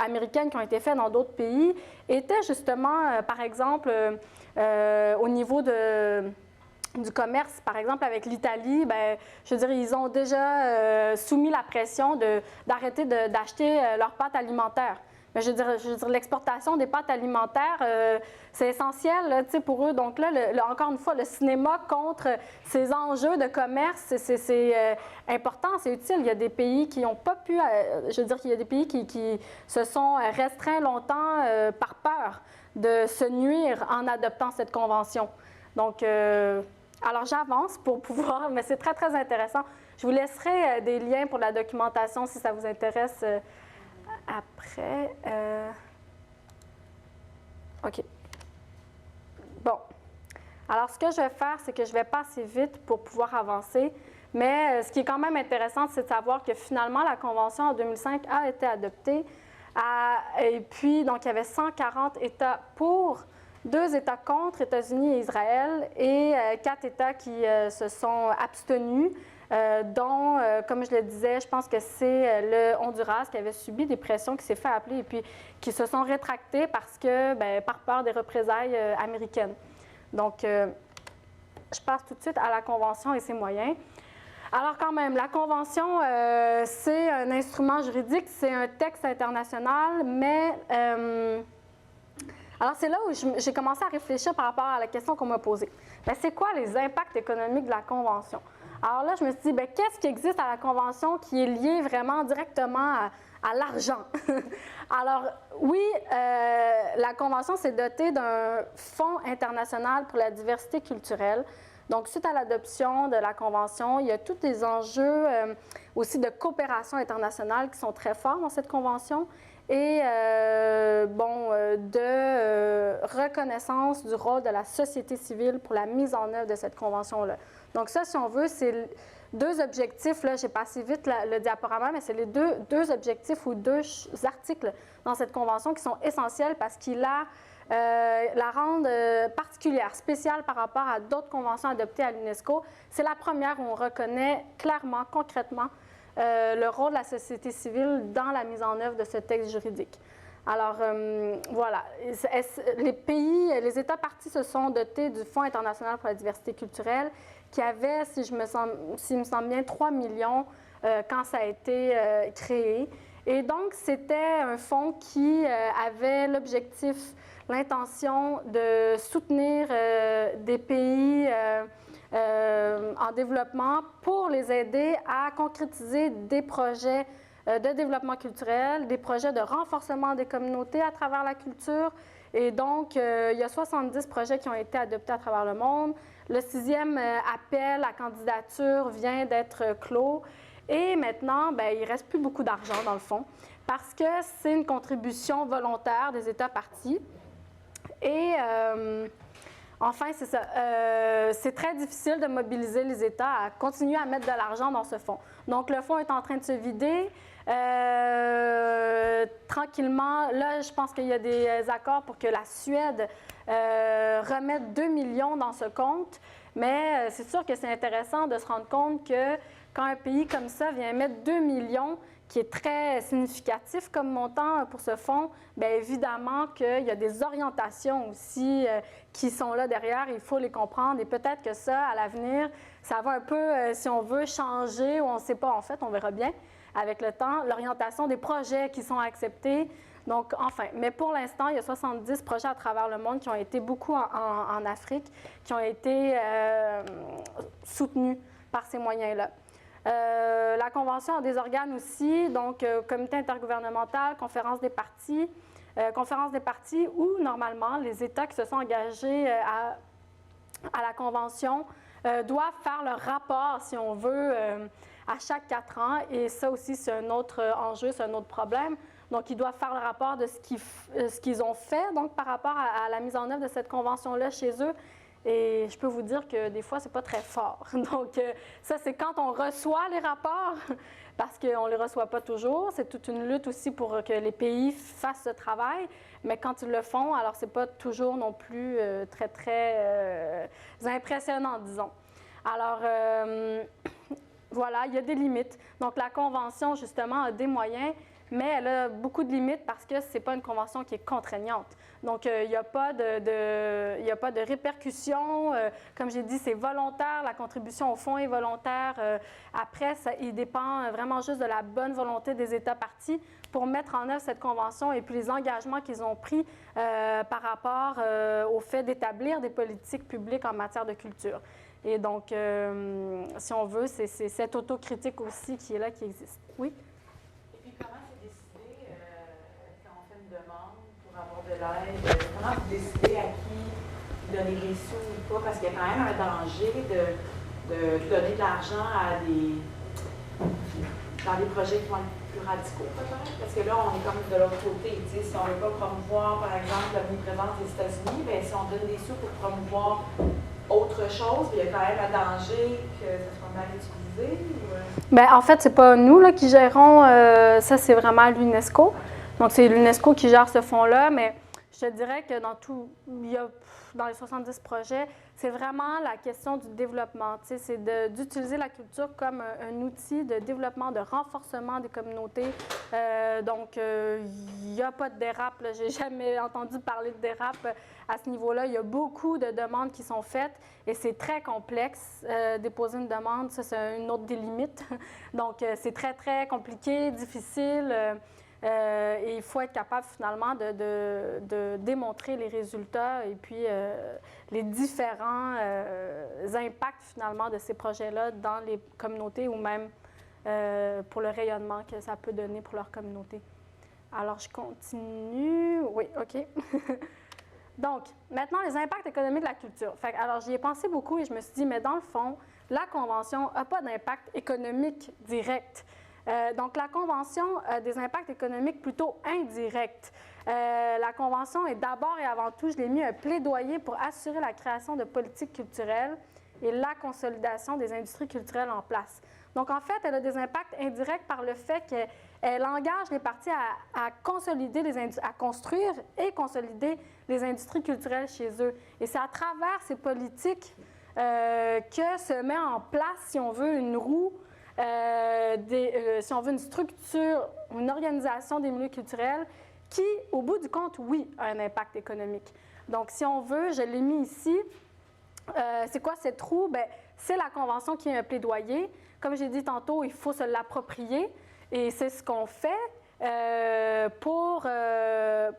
américaines qui ont été faites dans d'autres pays étaient justement, par exemple, au niveau du commerce, par exemple, avec l'Italie, je veux dire, ils ont déjà soumis la pression d'arrêter d'acheter leurs pâtes alimentaires. Mais je veux dire l'exportation des pâtes alimentaires, c'est essentiel là, pour eux. Donc là, encore une fois, le cinéma contre ces enjeux de commerce, c'est important, c'est utile. Il y a des pays qui n'ont pas pu, je veux dire qu'il y a des pays qui se sont restreints longtemps par peur de se nuire en adoptant cette convention. Donc, alors j'avance pour pouvoir, mais c'est très, très intéressant. Je vous laisserai des liens pour la documentation si ça vous intéresse. Après, OK. Bon. Alors, ce que je vais faire, c'est que je vais passer vite pour pouvoir avancer. Mais ce qui est quand même intéressant, c'est de savoir que finalement, la Convention en 2005 a été adoptée. Et puis, donc, il y avait 140 États pour, 2 États contre, États-Unis et Israël, et 4 États qui se sont abstenus. Dont, comme je le disais, je pense que c'est le Honduras qui avait subi des pressions, qui s'est fait appeler et puis qui se sont rétractés parce que, par peur des représailles américaines. Donc, je passe tout de suite à la Convention et ses moyens. Alors quand même, la Convention, c'est un instrument juridique, c'est un texte international, mais... alors c'est là où j'ai commencé à réfléchir par rapport à la question qu'on m'a posée. C'est quoi les impacts économiques de la Convention? Alors là, je me suis dit, qu'est-ce qui existe à la Convention qui est lié vraiment directement à l'argent? Alors, oui, la Convention s'est dotée d'un fonds international pour la diversité culturelle. Donc, suite à l'adoption de la Convention, il y a tous les enjeux aussi de coopération internationale qui sont très forts dans cette Convention et de reconnaissance du rôle de la société civile pour la mise en œuvre de cette Convention-là. Donc ça, si on veut, c'est deux objectifs, là, j'ai passé vite le diaporama, mais c'est les deux objectifs ou deux articles dans cette Convention qui sont essentiels parce qu'ils la rendent particulière, spéciale par rapport à d'autres conventions adoptées à l'UNESCO. C'est la première où on reconnaît clairement, concrètement, le rôle de la société civile dans la mise en œuvre de ce texte juridique. Alors, voilà. Les États parties se sont dotés du Fonds international pour la diversité culturelle qui avait, s'il me semble bien, 3 millions quand ça a été créé. Et donc, c'était un fonds qui avait l'objectif, l'intention de soutenir des pays en développement pour les aider à concrétiser des projets de développement culturel, des projets de renforcement des communautés à travers la culture. Et donc, il y a 70 projets qui ont été adoptés à travers le monde. Le 6e appel à candidature vient d'être clos. Et maintenant, bien, il ne reste plus beaucoup d'argent dans le fond parce que c'est une contribution volontaire des États parties. Et enfin, c'est ça. C'est très difficile de mobiliser les États à continuer à mettre de l'argent dans ce fonds. Donc, le fonds est en train de se vider. Tranquillement, là, je pense qu'il y a des accords pour que la Suède remette 2 millions dans ce compte. Mais c'est sûr que c'est intéressant de se rendre compte que quand un pays comme ça vient mettre 2 millions, qui est très significatif comme montant pour ce fonds, bien évidemment qu'il y a des orientations aussi qui sont là derrière, il faut les comprendre et peut-être que ça, à l'avenir, ça va un peu, si on veut, changer ou on ne sait pas en fait, on verra bien avec le temps, l'orientation des projets qui sont acceptés. Donc, enfin, mais pour l'instant, il y a 70 projets à travers le monde qui ont été beaucoup en Afrique, qui ont été soutenus par ces moyens-là. La Convention a des organes aussi, donc comité intergouvernemental, conférence des parties où, normalement, les États qui se sont engagés à la Convention doivent faire leur rapport, si on veut, à chaque 4 ans. Et ça aussi, c'est un autre enjeu, c'est un autre problème. Donc, ils doivent faire le rapport de ce qu'ils ont fait donc, par rapport à la mise en œuvre de cette Convention-là chez eux. Et je peux vous dire que des fois, c'est pas très fort. Donc, ça, c'est quand on reçoit les rapports, parce qu'on ne les reçoit pas toujours. C'est toute une lutte aussi pour que les pays fassent ce travail. Mais quand ils le font, alors c'est pas toujours non plus très, très impressionnant, disons. Alors, voilà, il y a des limites. Donc, la Convention, justement, a des moyens, mais elle a beaucoup de limites parce que ce n'est pas une convention qui est contraignante. Donc, il n'y a pas de répercussions. Comme j'ai dit, c'est volontaire. La contribution au fonds est volontaire. Après, il dépend vraiment juste de la bonne volonté des États parties pour mettre en œuvre cette convention et puis les engagements qu'ils ont pris par rapport au fait d'établir des politiques publiques en matière de culture. Et donc, si on veut, c'est cette autocritique aussi qui est là, qui existe. Oui? Comment c'est décidé quand on fait une demande pour avoir de l'aide? Comment vous décidez à qui donner des sous ou pas? Parce qu'il y a quand même un danger de donner de l'argent dans des projets qui vont être plus radicaux, peut-être. Parce que là, on est comme de l'autre côté. Si on ne veut pas promouvoir, par exemple, l'omniprésence des États-Unis, bien, si on donne des sous pour promouvoir autre chose, il y a quand même un danger que ça soit mal utilisé? Bien, en fait, ce n'est pas nous là, qui gérons, ça c'est vraiment l'UNESCO. Donc, c'est l'UNESCO qui gère ce fonds-là, mais je te dirais que dans les 70 projets, c'est vraiment la question du développement. C'est d'utiliser la culture comme un outil de développement, de renforcement des communautés. Donc, il n'y a pas de dérape. Je n'ai jamais entendu parler de dérape à ce niveau-là. Il y a beaucoup de demandes qui sont faites et c'est très complexe. Déposer une demande, ça, c'est une autre des limites. Donc, c'est très, très compliqué, difficile. Et il faut être capable finalement de démontrer les résultats et puis les différents impacts finalement de ces projets-là dans les communautés ou même pour le rayonnement que ça peut donner pour leur communauté. Alors, je continue. Oui, OK. Donc, maintenant, les impacts économiques de la culture. Alors, j'y ai pensé beaucoup et je me suis dit, mais dans le fond, la Convention n'a pas d'impact économique direct. Donc, la Convention a des impacts économiques plutôt indirects. La Convention est d'abord et avant tout, je l'ai mis, un plaidoyer pour assurer la création de politiques culturelles et la consolidation des industries culturelles en place. Donc, en fait, elle a des impacts indirects par le fait qu'elle engage les parties à consolider à construire et consolider les industries culturelles chez eux. Et c'est à travers ces politiques que se met en place, si on veut, une roue, si on veut une structure, une organisation des milieux culturels qui, au bout du compte, oui, a un impact économique. Donc, si on veut, je l'ai mis ici. C'est quoi cette roue? Bien, c'est la Convention qui est un plaidoyer. Comme j'ai dit tantôt, il faut se l'approprier et c'est ce qu'on fait pour faire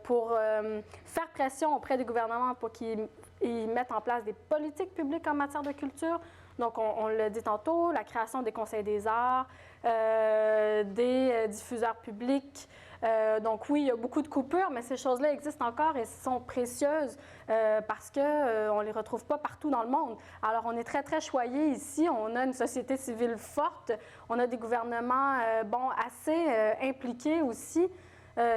pression auprès du gouvernement pour qu'ils mettent en place des politiques publiques en matière de culture. Donc, on l'a dit tantôt, la création des conseils des arts, des diffuseurs publics. Donc oui, il y a beaucoup de coupures, mais ces choses-là existent encore et sont précieuses parce qu'on ne les retrouve pas partout dans le monde. Alors, on est très, très choyés ici. On a une société civile forte. On a des gouvernements assez impliqués aussi,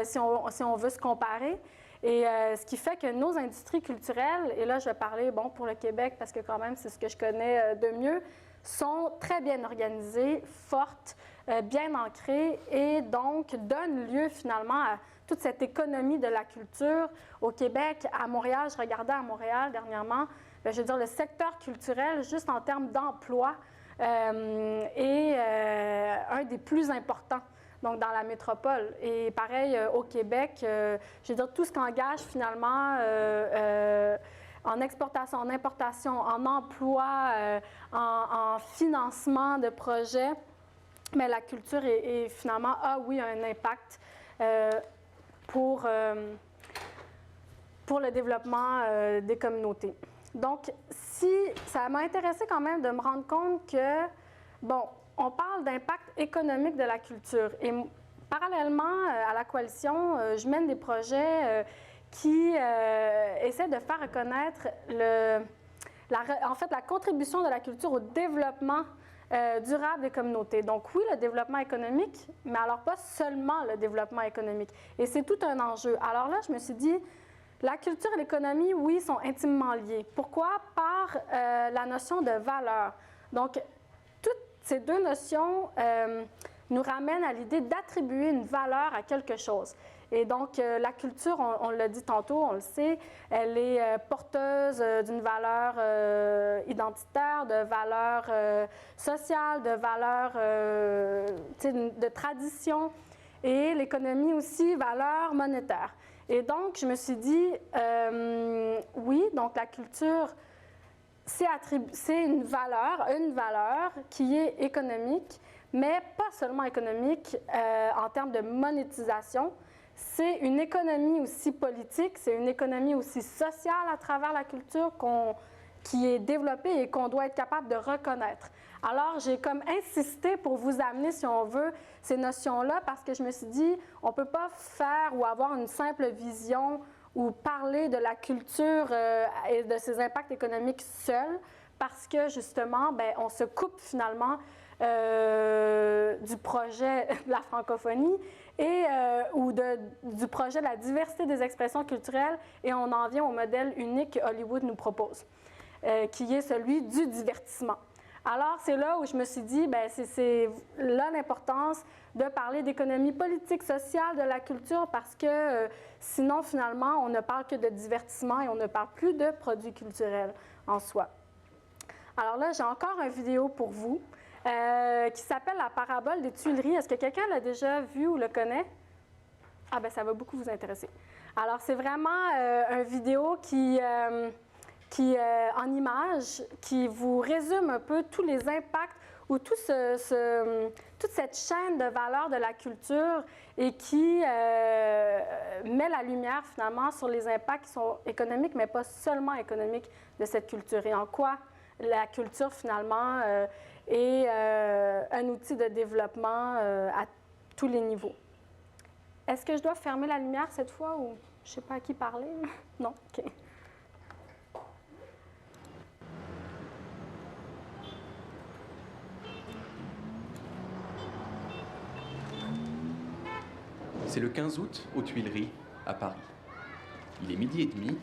si on veut se comparer. Et ce qui fait que nos industries culturelles, et là je vais parler pour le Québec parce que quand même c'est ce que je connais de mieux, sont très bien organisées, fortes, bien ancrées et donc donnent lieu finalement à toute cette économie de la culture. Au Québec, à Montréal, je regardais à Montréal dernièrement, je veux dire le secteur culturel, juste en termes d'emploi, est un des plus importants. Donc, dans la métropole. Et pareil, au Québec, je veux dire, tout ce qu'engage finalement en exportation, en importation, en emploi, en financement de projets, mais la culture est finalement, oui, un impact pour le développement des communautés. Donc, ça m'a intéressé quand même de me rendre compte que, on parle d'impact économique de la culture. Et parallèlement à la coalition, je mène des projets qui essaient de faire reconnaître la contribution de la culture au développement durable des communautés. Donc oui, le développement économique, mais alors pas seulement le développement économique. Et c'est tout un enjeu. Alors là, je me suis dit, la culture et l'économie, oui, sont intimement liées. Pourquoi? Par la notion de valeur. Donc, ces deux notions nous ramènent à l'idée d'attribuer une valeur à quelque chose. Et donc, la culture, on l'a dit tantôt, on le sait, elle est porteuse d'une valeur identitaire, de valeur sociale, de valeur de tradition, et l'économie aussi, valeur monétaire. Et donc, je me suis dit, oui, donc la culture, c'est une valeur qui est économique, mais pas seulement économique en termes de monétisation. C'est une économie aussi politique, c'est une économie aussi sociale à travers la culture qui est développée et qu'on doit être capable de reconnaître. Alors, j'ai comme insisté pour vous amener, si on veut, ces notions-là parce que je me suis dit, on ne peut pas faire ou avoir une simple vision ou parler de la culture et de ses impacts économiques seuls, parce que justement, on se coupe finalement du projet de la francophonie et, ou du projet de la diversité des expressions culturelles, et on en vient au modèle unique que Hollywood nous propose, qui est celui du divertissement. Alors, c'est là où je me suis dit, c'est là l'importance de parler d'économie politique, sociale, de la culture, parce que sinon, finalement, on ne parle que de divertissement et on ne parle plus de produits culturels en soi. Alors là, j'ai encore une vidéo pour vous qui s'appelle « La parabole des Tuileries ». Est-ce que quelqu'un l'a déjà vu ou le connaît? Ah ça va beaucoup vous intéresser. Alors, c'est vraiment une vidéo qui en images, qui vous résume un peu tous les impacts ou toute cette chaîne de valeur de la culture et qui met la lumière finalement sur les impacts qui sont économiques, mais pas seulement économiques de cette culture et en quoi la culture finalement est un outil de développement à tous les niveaux. Est-ce que je dois fermer la lumière cette fois ou je ne sais pas à qui parler? Non? OK. C'est le 15 août aux Tuileries, à Paris. Il est 12h30.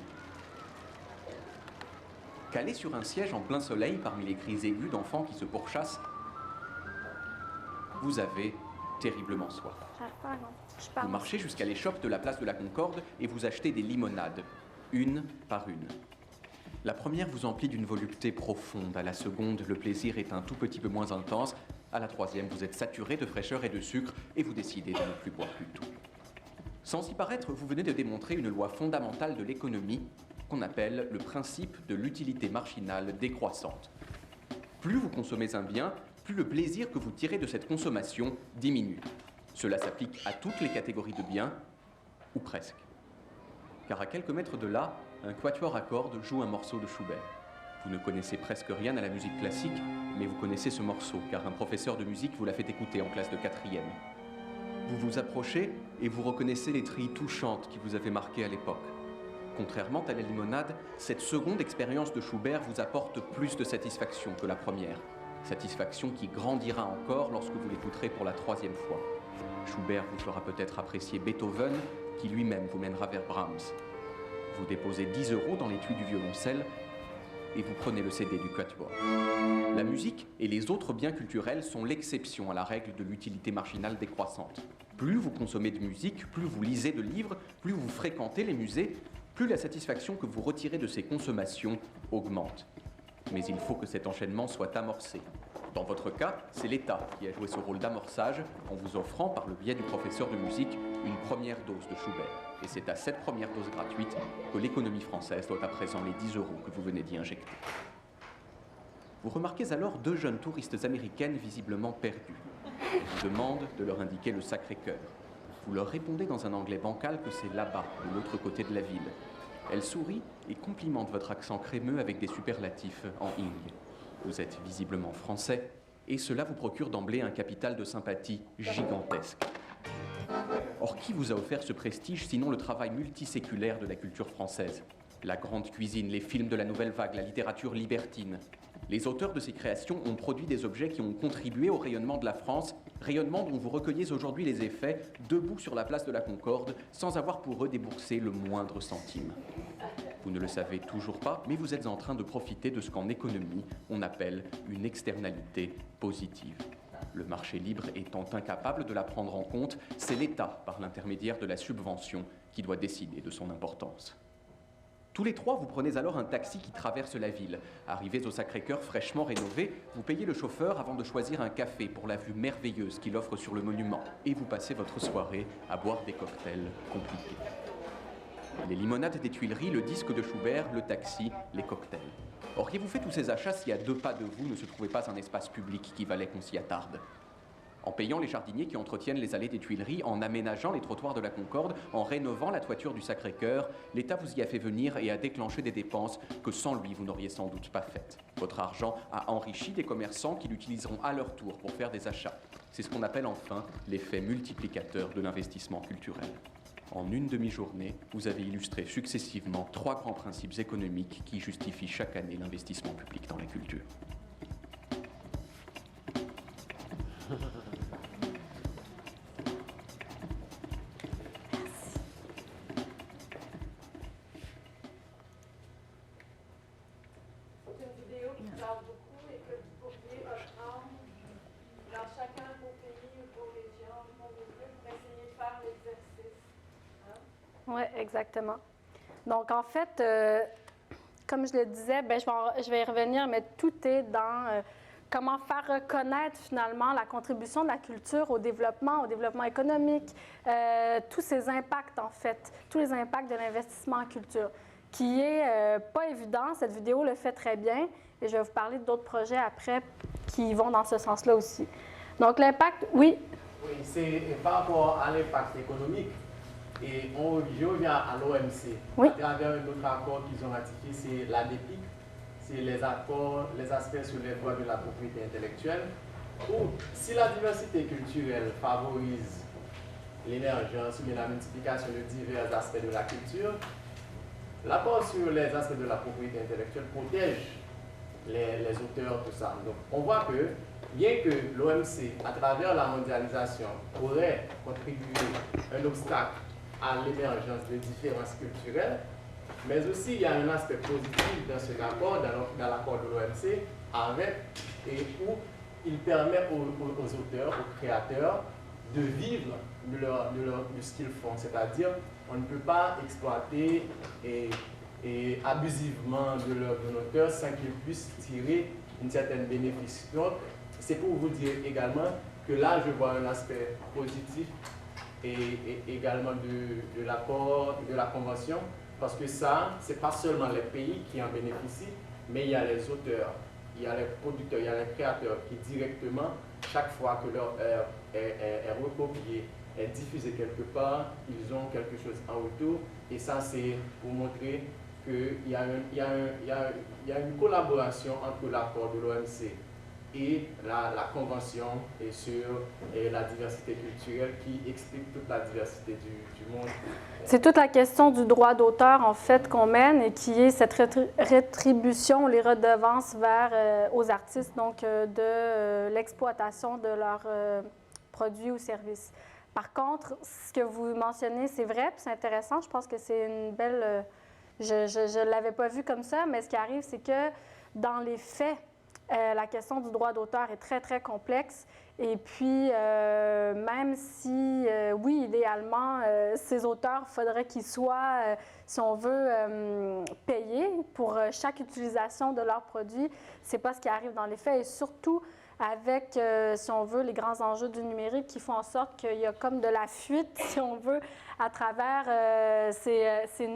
Calé sur un siège en plein soleil parmi les cris aigus d'enfants qui se pourchassent, vous avez terriblement soif. Vous marchez jusqu'à l'échoppe de la place de la Concorde et vous achetez des limonades, une par une. La première vous emplit d'une volupté profonde, à la seconde, le plaisir est un tout petit peu moins intense, à la troisième, vous êtes saturé de fraîcheur et de sucre et vous décidez de ne plus boire du tout. Sans y paraître, vous venez de démontrer une loi fondamentale de l'économie qu'on appelle le principe de l'utilité marginale décroissante. Plus vous consommez un bien, plus le plaisir que vous tirez de cette consommation diminue. Cela s'applique à toutes les catégories de biens, ou presque. Car à quelques mètres de là, un quatuor à cordes joue un morceau de Schubert. Vous ne connaissez presque rien à la musique classique, mais vous connaissez ce morceau, car un professeur de musique vous l'a fait écouter en classe de 4e. Vous vous approchez et vous reconnaissez les trilles touchantes qui vous avaient marqué à l'époque. Contrairement à la limonade, cette seconde expérience de Schubert vous apporte plus de satisfaction que la première. Satisfaction qui grandira encore lorsque vous l'écouterez pour la 3e fois. Schubert vous fera peut-être apprécier Beethoven, qui lui-même vous mènera vers Brahms. Vous déposez 10 € dans l'étui du violoncelle et vous prenez le CD du quatuor. La musique et les autres biens culturels sont l'exception à la règle de l'utilité marginale décroissante. Plus vous consommez de musique, plus vous lisez de livres, plus vous fréquentez les musées, plus la satisfaction que vous retirez de ces consommations augmente. Mais il faut que cet enchaînement soit amorcé. Dans votre cas, c'est l'État qui a joué ce rôle d'amorçage en vous offrant, par le biais du professeur de musique, une première dose de Schubert. Et c'est à cette première dose gratuite que l'économie française doit à présent les 10 € que vous venez d'y injecter. Vous remarquez alors 2 jeunes touristes américaines visiblement perdues. Elles vous demandent de leur indiquer le Sacré-Cœur. Vous leur répondez dans un anglais bancal que c'est là-bas, de l'autre côté de la ville. Elles sourient et complimentent votre accent crémeux avec des superlatifs en ing. Vous êtes visiblement français et cela vous procure d'emblée un capital de sympathie gigantesque. Or, qui vous a offert ce prestige sinon le travail multiséculaire de la culture française? La grande cuisine, les films de la nouvelle vague, la littérature libertine. Les auteurs de ces créations ont produit des objets qui ont contribué au rayonnement de la France, rayonnement dont vous recueillez aujourd'hui les effets debout sur la place de la Concorde, sans avoir pour eux déboursé le moindre centime. Vous ne le savez toujours pas, mais vous êtes en train de profiter de ce qu'en économie, on appelle une externalité positive. Le marché libre étant incapable de la prendre en compte, c'est l'État, par l'intermédiaire de la subvention, qui doit décider de son importance. Tous les trois, vous prenez alors un taxi qui traverse la ville. Arrivés au Sacré-Cœur fraîchement rénové, vous payez le chauffeur avant de choisir un café pour la vue merveilleuse qu'il offre sur le monument. Et vous passez votre soirée à boire des cocktails compliqués. Les limonades des Tuileries, le disque de Schubert, le taxi, les cocktails. Auriez-vous fait tous ces achats si à 2 pas de vous ne se trouvait pas un espace public qui valait qu'on s'y attarde? En payant les jardiniers qui entretiennent les allées des Tuileries, en aménageant les trottoirs de la Concorde, en rénovant la toiture du Sacré-Cœur, l'État vous y a fait venir et a déclenché des dépenses que sans lui, vous n'auriez sans doute pas faites. Votre argent a enrichi des commerçants qui l'utiliseront à leur tour pour faire des achats. C'est ce qu'on appelle enfin l'effet multiplicateur de l'investissement culturel. En une demi-journée, vous avez illustré successivement 3 grands principes économiques qui justifient chaque année l'investissement public dans la culture. Oui, exactement. Donc, en fait, comme je le disais, je vais y revenir, mais tout est dans comment faire reconnaître finalement la contribution de la culture au développement économique, tous ces impacts, en fait, tous les impacts de l'investissement en culture, qui est pas évident. Cette vidéo le fait très bien, et je vais vous parler d'autres projets après qui vont dans ce sens-là aussi. Donc, l'impact, oui? Oui, c'est par rapport à l'impact économique. Et je reviens à l'OMC. Oui. À travers un autre accord qu'ils ont ratifié, c'est l'ADEPIC, c'est les aspects sur les droits de la propriété intellectuelle, où si la diversité culturelle favorise l'émergence ou la multiplication de divers aspects de la culture, l'accord sur les aspects de la propriété intellectuelle protège les auteurs, tout ça. Donc on voit que bien que l'OMC, à travers la mondialisation, pourrait contribuer un obstacle à l'émergence de différences culturelles, mais aussi il y a un aspect positif dans cet accord, dans l'accord de l'OMC, avec et où il permet aux auteurs, aux créateurs, de vivre de ce qu'ils font. C'est-à-dire, on ne peut pas exploiter et abusivement de leur auteur sans qu'ils puissent tirer une certaine bénéfice. Donc, c'est pour vous dire également que là, je vois un aspect positif et également de l'accord, de la convention, parce que ça, ce n'est pas seulement les pays qui en bénéficient, mais il y a les auteurs, il y a les producteurs, il y a les créateurs qui directement, chaque fois que leur œuvre est recopiée, est diffusée quelque part, ils ont quelque chose en retour. Et ça, c'est pour montrer qu'il y a une collaboration entre l'accord de l'OMC et la convention et sur la diversité culturelle qui explique toute la diversité du monde. C'est toute la question du droit d'auteur, en fait, qu'on mène et qui est cette rétribution, les redevances aux artistes, donc de l'exploitation de leurs produits ou services. Par contre, ce que vous mentionnez, c'est vrai, puis c'est intéressant. Je pense que c'est une belle... je ne l'avais pas vu comme ça, mais ce qui arrive, c'est que dans les faits, la question du droit d'auteur est très, très complexe. Et puis, même si, oui, idéalement, ces auteurs, il faudrait qu'ils soient, si on veut, payés pour chaque utilisation de leurs produits, ce n'est pas ce qui arrive dans les faits. Et surtout, avec, si on veut, les grands enjeux du numérique qui font en sorte qu'il y a comme de la fuite, si on veut, à travers ces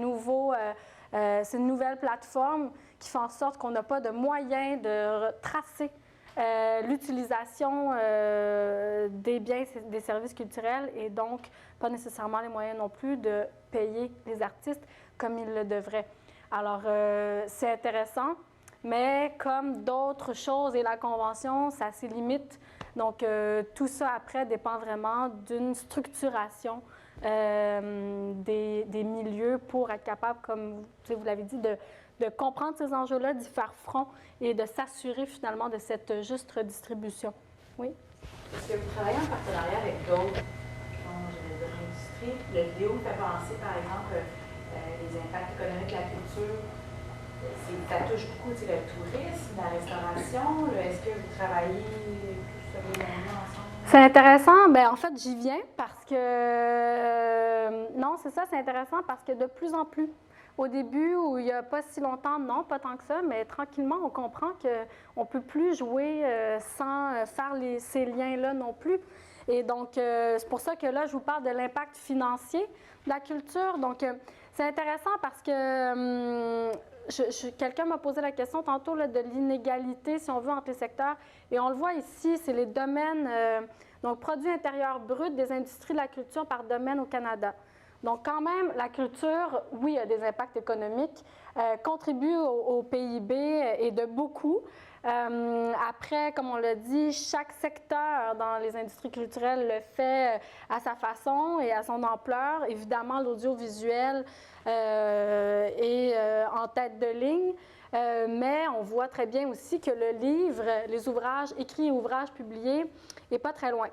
nouvelles plateformes qui font en sorte qu'on n'a pas de moyens de tracer l'utilisation des biens et des services culturels et donc pas nécessairement les moyens non plus de payer les artistes comme ils le devraient. Alors, c'est intéressant, mais comme d'autres choses et la Convention, ça a ses limites. Donc, tout ça, après, dépend vraiment d'une structuration des milieux pour être capable, comme vous l'avez dit, de comprendre ces enjeux-là, d'y faire front et de s'assurer finalement de cette juste redistribution. Oui? Est-ce que vous travaillez en partenariat avec d'autres, industries? Le vidéo me fait penser, par exemple, les impacts économiques de la culture. Ça touche beaucoup le tourisme, la restauration. Est-ce que vous travaillez plus solidairement ensemble? C'est intéressant. Bien, en fait, j'y viens parce que... non, c'est ça, c'est intéressant parce que de plus en plus, au début, où il n'y a pas si longtemps, non, pas tant que ça, mais tranquillement, on comprend qu'on ne peut plus jouer sans faire ces liens-là non plus. Et donc, c'est pour ça que là, je vous parle de l'impact financier de la culture. Donc, c'est intéressant parce que quelqu'un m'a posé la question tantôt là, de l'inégalité, si on veut, entre les secteurs. Et on le voit ici, c'est les domaines, donc produits intérieurs bruts des industries de la culture par domaine au Canada. Donc, quand même, la culture, oui, a des impacts économiques, contribue au PIB et de beaucoup. Après, comme on l'a dit, chaque secteur dans les industries culturelles le fait à sa façon et à son ampleur. Évidemment, l'audiovisuel est en tête de ligne, mais on voit très bien aussi que le livre, les ouvrages écrits et ouvrages publiés, n'est pas très loin.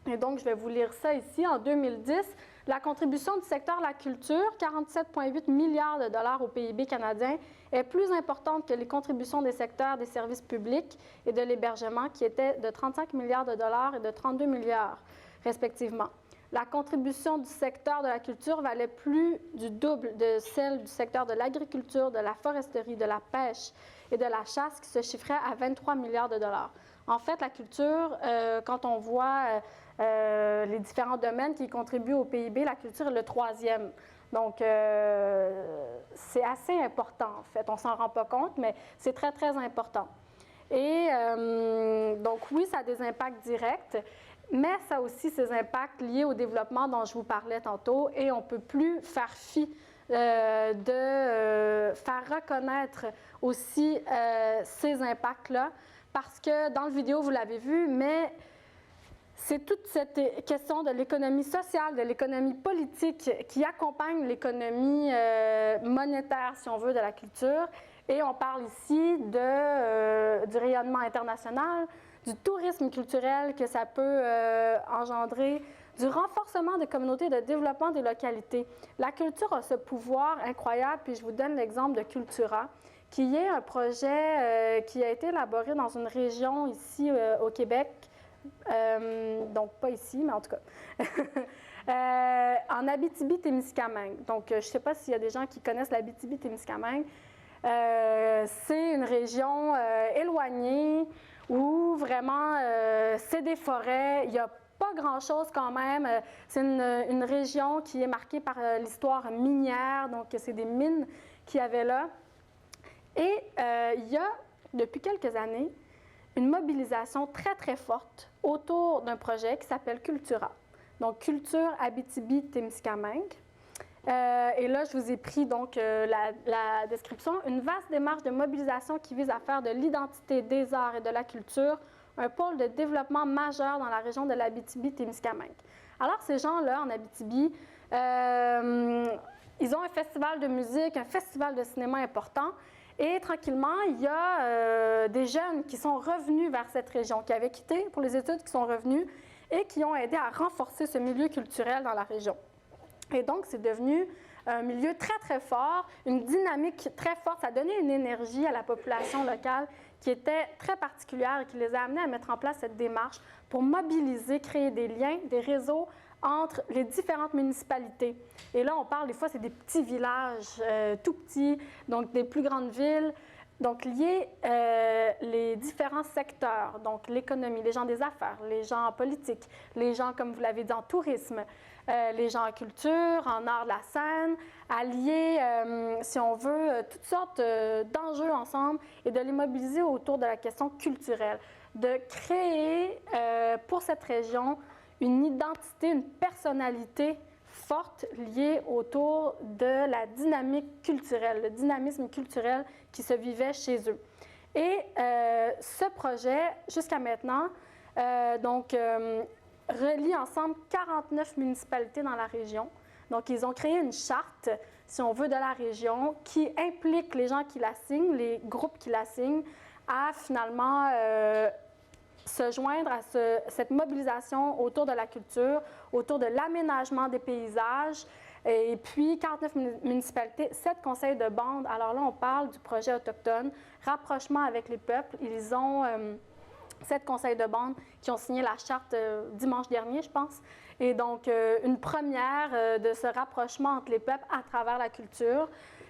Et donc, je vais vous lire ça ici. En 2010, la contribution du secteur de la culture, 47,8 milliards de dollars au PIB canadien, est plus importante que les contributions des secteurs des services publics et de l'hébergement, qui étaient de 35 milliards de dollars et de 32 milliards, respectivement. La contribution du secteur de la culture valait plus du double de celle du secteur de l'agriculture, de la foresterie, de la pêche et de la chasse, qui se chiffrait à 23 milliards de dollars. En fait, la culture, quand on voit les différents domaines qui contribuent au PIB, la culture est le troisième. Donc, c'est assez important, en fait. On ne s'en rend pas compte, mais c'est très, très important. Et donc, oui, ça a des impacts directs, mais ça a aussi ces impacts liés au développement dont je vous parlais tantôt, et on ne peut plus faire fi de faire reconnaître aussi ces impacts-là, parce que dans le vidéo, vous l'avez vu, mais c'est toute cette question de l'économie sociale, de l'économie politique qui accompagne l'économie monétaire, si on veut, de la culture. Et on parle ici du rayonnement international, du tourisme culturel que ça peut engendrer, du renforcement des communautés, de développement des localités. La culture a ce pouvoir incroyable, puis je vous donne l'exemple de Cultura, qui est un projet qui a été élaboré dans une région ici au Québec, donc pas ici, mais en tout cas, en Abitibi-Témiscamingue. Donc, je ne sais pas s'il y a des gens qui connaissent l'Abitibi-Témiscamingue. C'est une région éloignée où vraiment c'est des forêts, il n'y a pas grand-chose quand même. C'est une région qui est marquée par l'histoire minière, donc c'est des mines qu'il y avait là. Et il y a, depuis quelques années, une mobilisation très, très forte autour d'un projet qui s'appelle Cultura. Donc, Culture Abitibi-Témiscamingue. Et là, je vous ai pris donc la description. Une vaste démarche de mobilisation qui vise à faire de l'identité des arts et de la culture un pôle de développement majeur dans la région de l'Abitibi-Témiscamingue. Alors, ces gens-là, en Abitibi, ils ont un festival de musique, un festival de cinéma important. Et tranquillement, il y a des jeunes qui sont revenus vers cette région, qui avaient quitté pour les études, qui sont revenus et qui ont aidé à renforcer ce milieu culturel dans la région. Et donc, c'est devenu un milieu très, très fort, une dynamique très forte. Ça a donné une énergie à la population locale qui était très particulière et qui les a amenés à mettre en place cette démarche pour mobiliser, créer des liens, des réseaux entre les différentes municipalités. Et là, on parle, des fois, c'est des petits villages tout petits, donc des plus grandes villes, donc lier les différents secteurs, donc l'économie, les gens des affaires, les gens en politique, les gens, comme vous l'avez dit, en tourisme, les gens en culture, en art de la scène, à lier, si on veut, toutes sortes d'enjeux ensemble et de les mobiliser autour de la question culturelle, de créer pour cette région une identité, une personnalité forte liée autour de la dynamique culturelle, le dynamisme culturel qui se vivait chez eux. Et ce projet, jusqu'à maintenant, relie ensemble 49 municipalités dans la région. Donc, ils ont créé une charte, si on veut, de la région qui implique les gens qui la signent, les groupes qui la signent, à finalement se joindre à cette mobilisation autour de la culture, autour de l'aménagement des paysages. Et puis, 49 municipalités, 7 conseils de bande. Alors là, on parle du projet autochtone, rapprochement avec les peuples. Ils ont 7 conseils de bande qui ont signé la charte dimanche dernier, je pense. Et donc, une première de ce rapprochement entre les peuples à travers la culture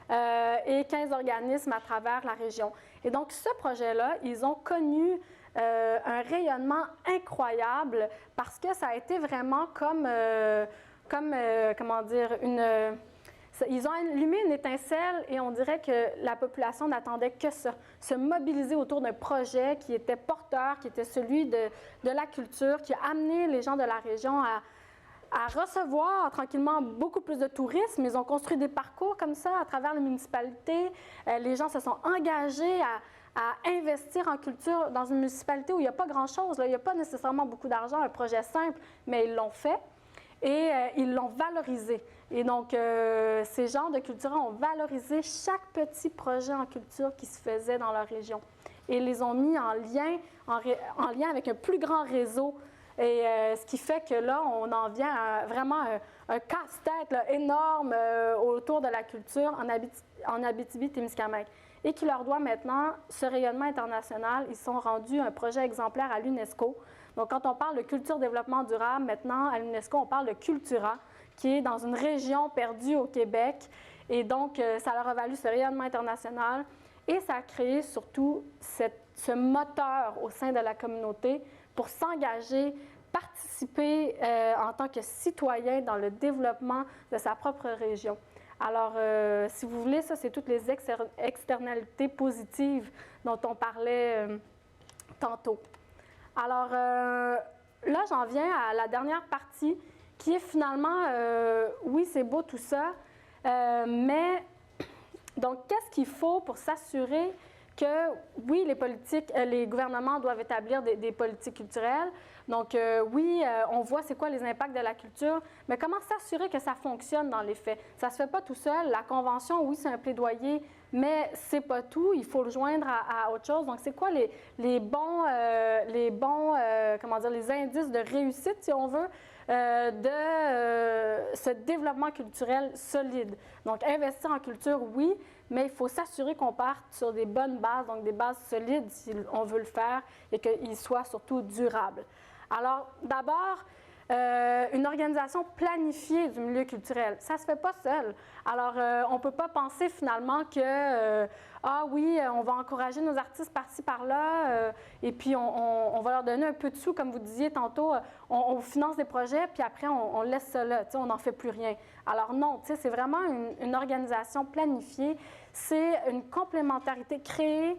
et 15 organismes à travers la région. Et donc, ce projet-là, ils ont connu un rayonnement incroyable parce que ça a été vraiment comment dire, ils ont allumé une étincelle et on dirait que la population n'attendait que ça, se mobiliser autour d'un projet qui était porteur, qui était celui de la culture, qui a amené les gens de la région à recevoir tranquillement beaucoup plus de tourisme. Ils ont construit des parcours comme ça à travers les municipalités. Les gens se sont engagés à investir en culture dans une municipalité où il n'y a pas grand-chose. Il n'y a pas nécessairement beaucoup d'argent, un projet simple, mais ils l'ont fait et ils l'ont valorisé. Et donc, ces gens de culture ont valorisé chaque petit projet en culture qui se faisait dans leur région et les ont mis en lien avec un plus grand réseau. Et ce qui fait que là, on en vient à vraiment un casse-tête là, énorme autour de la culture en Abitibi-Témiscamingue et qui leur doit maintenant ce rayonnement international. Ils sont rendus un projet exemplaire à l'UNESCO. Donc, quand on parle de culture-développement durable, maintenant, à l'UNESCO, on parle de Cultura, qui est dans une région perdue au Québec. Et donc, ça leur a valu ce rayonnement international et ça a créé surtout ce moteur au sein de la communauté pour s'engager, participer en tant que citoyen dans le développement de sa propre région. Alors, si vous voulez, ça, c'est toutes les externalités positives dont on parlait tantôt. Alors, là, j'en viens à la dernière partie qui est finalement, oui, c'est beau tout ça, mais donc, qu'est-ce qu'il faut pour s'assurer que, oui, les gouvernements doivent établir des politiques culturelles. Donc, oui, on voit c'est quoi les impacts de la culture, mais comment s'assurer que ça fonctionne dans les faits? Ça ne se fait pas tout seul. La Convention, oui, c'est un plaidoyer mais c'est pas tout. Il faut le joindre à autre chose. Donc, c'est quoi les indices de réussite, si on veut, de ce développement culturel solide? Donc, investir en culture, oui, mais il faut s'assurer qu'on parte sur des bonnes bases, donc des bases solides si on veut le faire et qu'il soit surtout durable. Alors, d'abord, une organisation planifiée du milieu culturel. Ça ne se fait pas seul. Alors, on ne peut pas penser finalement que, ah oui, on va encourager nos artistes par-ci, par-là, et puis on va leur donner un peu de sous, comme vous disiez tantôt, on finance des projets, puis après, on laisse ça là, on n'en fait plus rien. Alors non, c'est vraiment une organisation planifiée. C'est une complémentarité créée,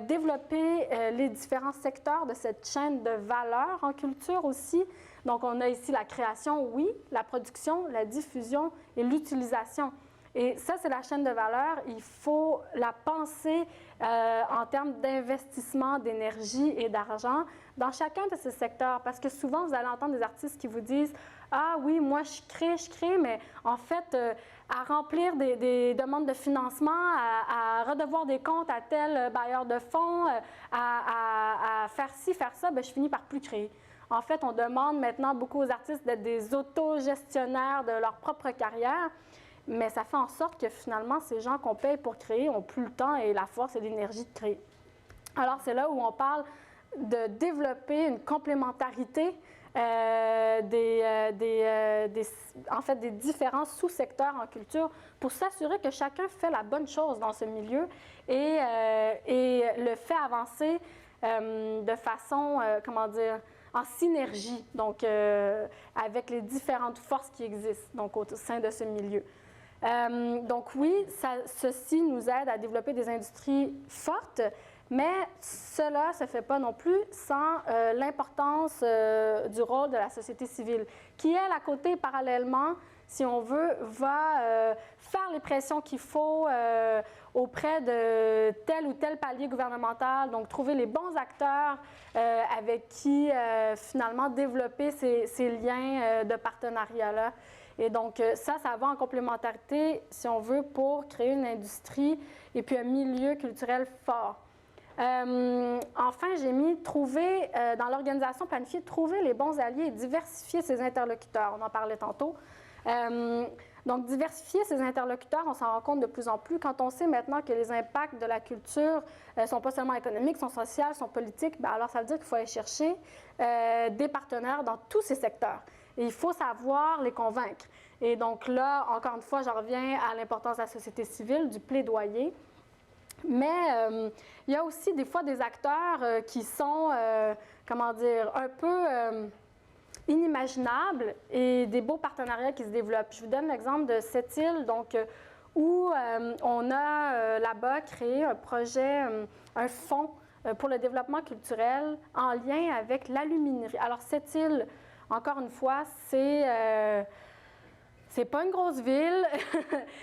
développer les différents secteurs de cette chaîne de valeur en culture aussi. Donc, on a ici la création, oui, la production, la diffusion et l'utilisation. Et ça, c'est la chaîne de valeur. Il faut la penser en termes d'investissement, d'énergie et d'argent dans chacun de ces secteurs. Parce que souvent, vous allez entendre des artistes qui vous disent « Ah oui, moi, je crée, mais en fait, à remplir des demandes de financement, à redevoir des comptes à tel bailleur de fonds, à faire ci, faire ça, bien, je finis par plus créer. » En fait, on demande maintenant beaucoup aux artistes d'être des autogestionnaires de leur propre carrière, mais ça fait en sorte que finalement, ces gens qu'on paye pour créer n'ont plus le temps et la force et l'énergie de créer. Alors, c'est là où on parle de développer une complémentarité des différents sous-secteurs en culture pour s'assurer que chacun fait la bonne chose dans ce milieu et le fait avancer de façon, en synergie, donc avec les différentes forces qui existent donc, au sein de ce milieu. Donc oui, ceci nous aide à développer des industries fortes, mais cela ne se fait pas non plus sans l'importance du rôle de la société civile, qui, elle, à côté, parallèlement, si on veut, va faire les pressions qu'il faut auprès de tel ou tel palier gouvernemental, donc trouver les bons acteurs avec qui, finalement, développer ces liens de partenariat-là. Et donc, ça va en complémentarité, si on veut, pour créer une industrie et puis un milieu culturel fort. Enfin, j'ai mis trouver, dans l'organisation planifiée, trouver les bons alliés et diversifier ses interlocuteurs. On en parlait tantôt. Donc, diversifier ses interlocuteurs, on s'en rend compte de plus en plus. Quand on sait maintenant que les impacts de la culture ne sont pas seulement économiques, sont sociaux, sont politiques, bien, alors ça veut dire qu'il faut aller chercher des partenaires dans tous ces secteurs. Et il faut savoir les convaincre. Et donc là, encore une fois, je reviens à l'importance de la société civile, du plaidoyer. Mais il y a aussi des fois des acteurs qui sont, un peu inimaginables et des beaux partenariats qui se développent. Je vous donne l'exemple de cette île, donc, où on a là-bas créé un projet, un fonds pour le développement culturel en lien avec l'aluminerie. Alors, cette île, encore une fois, c'est pas une grosse ville,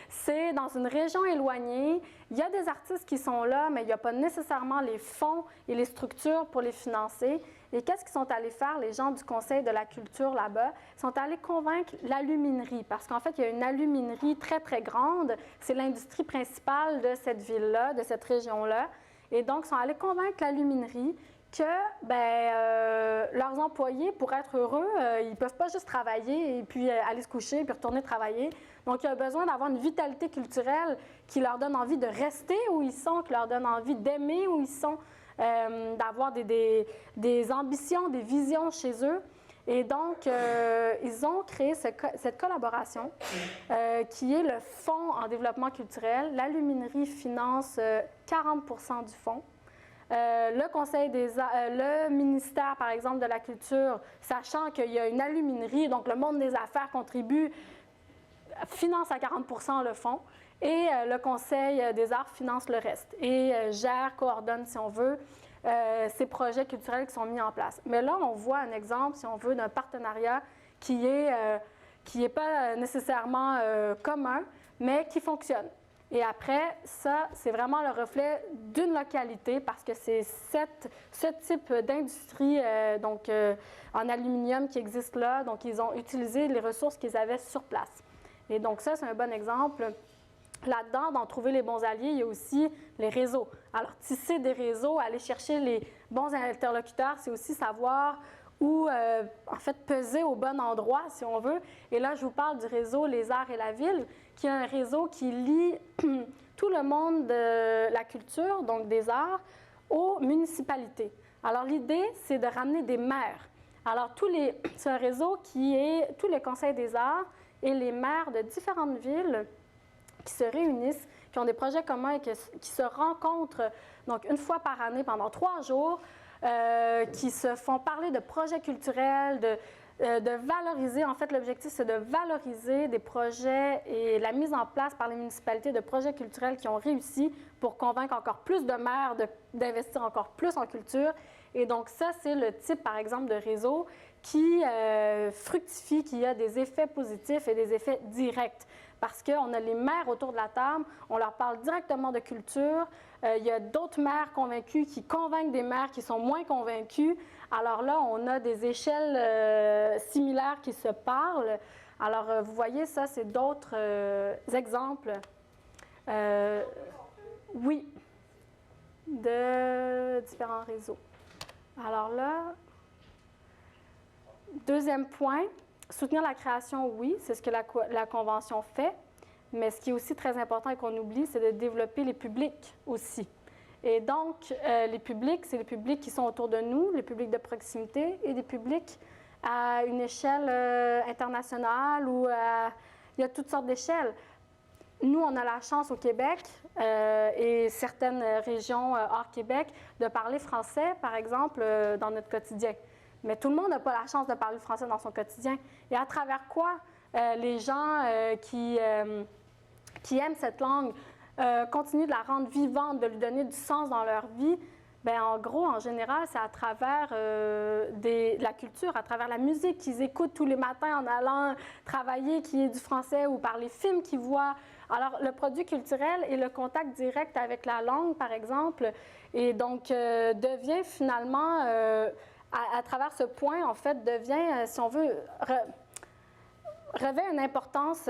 c'est dans une région éloignée. Il y a des artistes qui sont là, mais il n'y a pas nécessairement les fonds et les structures pour les financer. Et qu'est-ce qu'ils sont allés faire, les gens du Conseil de la culture là-bas? Ils sont allés convaincre l'aluminerie, parce qu'en fait, il y a une aluminerie très, très grande. C'est l'industrie principale de cette ville-là, de cette région-là. Et donc, ils sont allés convaincre l'aluminerie que leurs employés, pour être heureux, ils ne peuvent pas juste travailler et puis aller se coucher puis retourner travailler. Donc, il y a besoin d'avoir une vitalité culturelle qui leur donne envie de rester où ils sont, qui leur donne envie d'aimer où ils sont, d'avoir des ambitions, des visions chez eux. Et donc, ils ont créé cette collaboration qui est le Fonds en développement culturel. L'aluminerie finance 40% du fonds. Le Conseil des Arts, le ministère, par exemple, de la Culture, sachant qu'il y a une aluminerie, donc le monde des affaires contribue, finance à 40% le fonds, et le Conseil des Arts finance le reste, et gère, coordonne, si on veut, ces projets culturels qui sont mis en place. Mais là, on voit un exemple, si on veut, d'un partenariat qui est pas nécessairement commun, mais qui fonctionne. Et après, ça, c'est vraiment le reflet d'une localité parce que c'est ce type d'industrie en aluminium qui existe là. Donc, ils ont utilisé les ressources qu'ils avaient sur place. Et donc, ça, c'est un bon exemple là-dedans, d'en trouver les bons alliés, il y a aussi les réseaux. Alors, tisser des réseaux, aller chercher les bons interlocuteurs, c'est aussi savoir où, en fait, peser au bon endroit, si on veut. Et là, je vous parle du réseau Les Arts et la Ville, qui est un réseau qui lie tout le monde de la culture, donc des arts, aux municipalités. Alors, l'idée, c'est de ramener des maires. Alors, c'est un réseau qui est tous les conseils des arts et les maires de différentes villes qui se réunissent, qui ont des projets communs et qui se rencontrent donc une fois par année pendant 3 jours, qui se font parler de projets culturels, de valoriser. En fait, l'objectif, c'est de valoriser des projets et la mise en place par les municipalités de projets culturels qui ont réussi pour convaincre encore plus de maires d'investir encore plus en culture. Et donc, ça, c'est le type, par exemple, de réseau qui fructifie, qui a des effets positifs et des effets directs. Parce qu'on a les maires autour de la table, on leur parle directement de culture. Il y a d'autres maires convaincus qui convainquent des maires qui sont moins convaincus. Alors là, on a des échelles similaires qui se parlent. Alors, vous voyez, ça, c'est d'autres exemples. Oui, de différents réseaux. Alors là, deuxième point, soutenir la création, oui, c'est ce que la Convention fait, mais ce qui est aussi très important et qu'on oublie, c'est de développer les publics aussi. Et donc, les publics, c'est les publics qui sont autour de nous, les publics de proximité et des publics à une échelle internationale ou il y a toutes sortes d'échelles. Nous, on a la chance au Québec et certaines régions hors Québec de parler français, par exemple, dans notre quotidien. Mais tout le monde n'a pas la chance de parler français dans son quotidien. Et à travers quoi les gens qui aiment cette langue continuent de la rendre vivante, de lui donner du sens dans leur vie? Bien, en gros, en général, c'est à travers la culture, à travers la musique qu'ils écoutent tous les matins en allant travailler, qui est du français, ou par les films qu'ils voient. Alors, le produit culturel et le contact direct avec la langue, par exemple, et donc devient finalement, à travers ce point, en fait, devient, si on veut, revêt une importance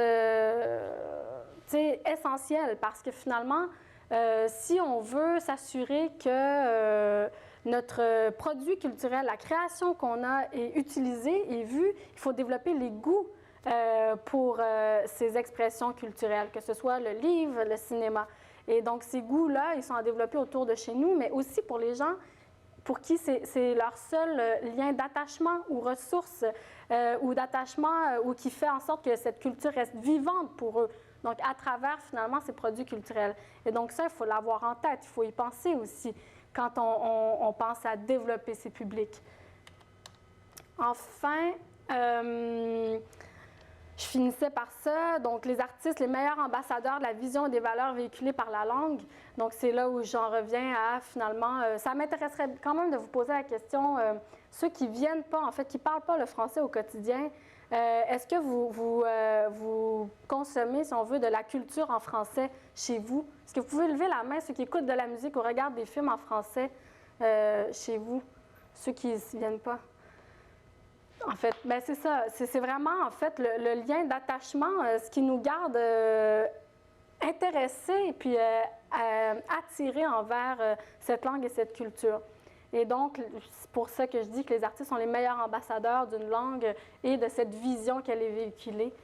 essentielle, parce que finalement, si on veut s'assurer que notre produit culturel, la création qu'on a est utilisée et vue, il faut développer les goûts pour ces expressions culturelles, que ce soit le livre, le cinéma. Et donc, ces goûts-là, ils sont à développer autour de chez nous, mais aussi pour les gens pour qui c'est leur seul lien d'attachement ou ressource ou d'attachement ou qui fait en sorte que cette culture reste vivante pour eux. Donc, à travers, finalement, ces produits culturels. Et donc, ça, il faut l'avoir en tête. Il faut y penser aussi quand on pense à développer ces publics. Enfin, je finissais par ça. Donc, les artistes, les meilleurs ambassadeurs de la vision et des valeurs véhiculées par la langue. Donc, c'est là où j'en reviens à, finalement, ça m'intéresserait quand même de vous poser la question, ceux qui ne viennent pas, en fait, qui ne parlent pas le français au quotidien, est-ce que vous consommez, si on veut, de la culture en français chez vous? Est-ce que vous pouvez lever la main, ceux qui écoutent de la musique ou regardent des films en français chez vous, ceux qui ne viennent pas? En fait, ben c'est ça. C'est vraiment, en fait, le lien d'attachement, ce qui nous garde intéressés et puis attirés envers cette langue et cette culture. Et donc, c'est pour ça que je dis que les artistes sont les meilleurs ambassadeurs d'une langue et de cette vision qu'elle est véhiculée.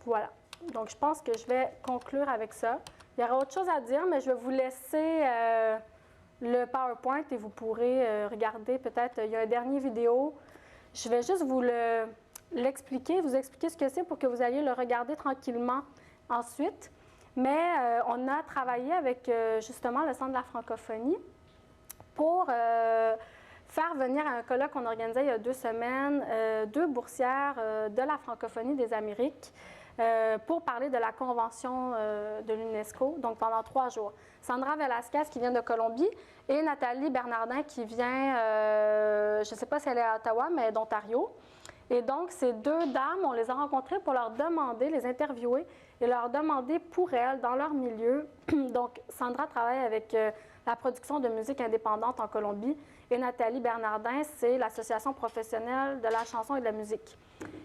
Voilà. Donc, je pense que je vais conclure avec ça. Il y aura autre chose à dire, mais je vais vous laisser le PowerPoint et vous pourrez regarder peut-être. Il y a une dernière vidéo. Je vais juste vous l'expliquer, vous expliquer ce que c'est pour que vous alliez le regarder tranquillement ensuite. Mais on a travaillé avec justement le Centre de la francophonie pour faire venir à un colloque qu'on organisait il y a 2 semaines 2 boursières de la francophonie des Amériques pour parler de la Convention de l'UNESCO, donc pendant 3 jours. Sandra Velasquez qui vient de Colombie et Nathalie Bernardin qui vient, je ne sais pas si elle est à Ottawa, mais d'Ontario. Et donc, ces 2 dames, on les a rencontrées pour leur demander, les interviewer et leur demander pour elles, dans leur milieu. Donc, Sandra travaille avec la production de musique indépendante en Colombie et Nathalie Bernardin, c'est l'Association professionnelle de la chanson et de la musique.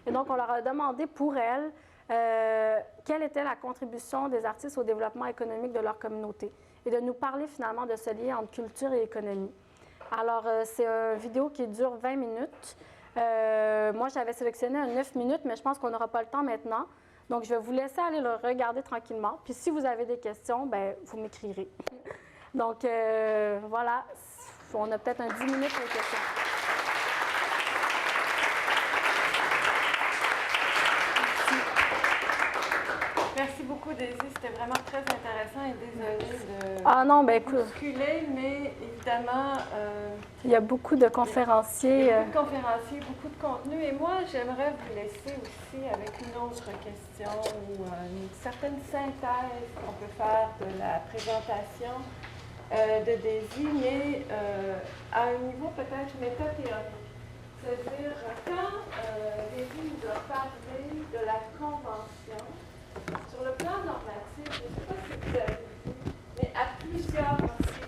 Et donc, on leur a demandé pour elles quelle était la contribution des artistes au développement économique de leur communauté et de nous parler finalement de ce lien entre culture et économie. Alors, c'est une vidéo qui dure 20 minutes. Moi, j'avais sélectionné un 9 minutes, mais je pense qu'on n'aura pas le temps maintenant. Donc, je vais vous laisser aller le regarder tranquillement. Puis, si vous avez des questions, bien, vous m'écrirez. Donc, voilà, on a peut-être un 10 minutes pour les questions. Merci beaucoup, Daisy. C'était vraiment très intéressant et désolée de bousculer, mais évidemment... il y a beaucoup de conférenciers. Il y a beaucoup de conférenciers, beaucoup de contenu. Et moi, j'aimerais vous laisser aussi avec une autre question ou une certaine synthèse qu'on peut faire de la présentation de Daisy, mais à un niveau peut-être métathéorique. C'est-à-dire, quand Daisy nous a parlé de la Convention, sur le plan normatif, je ne sais pas si vous avez vu, mais à plusieurs reprises,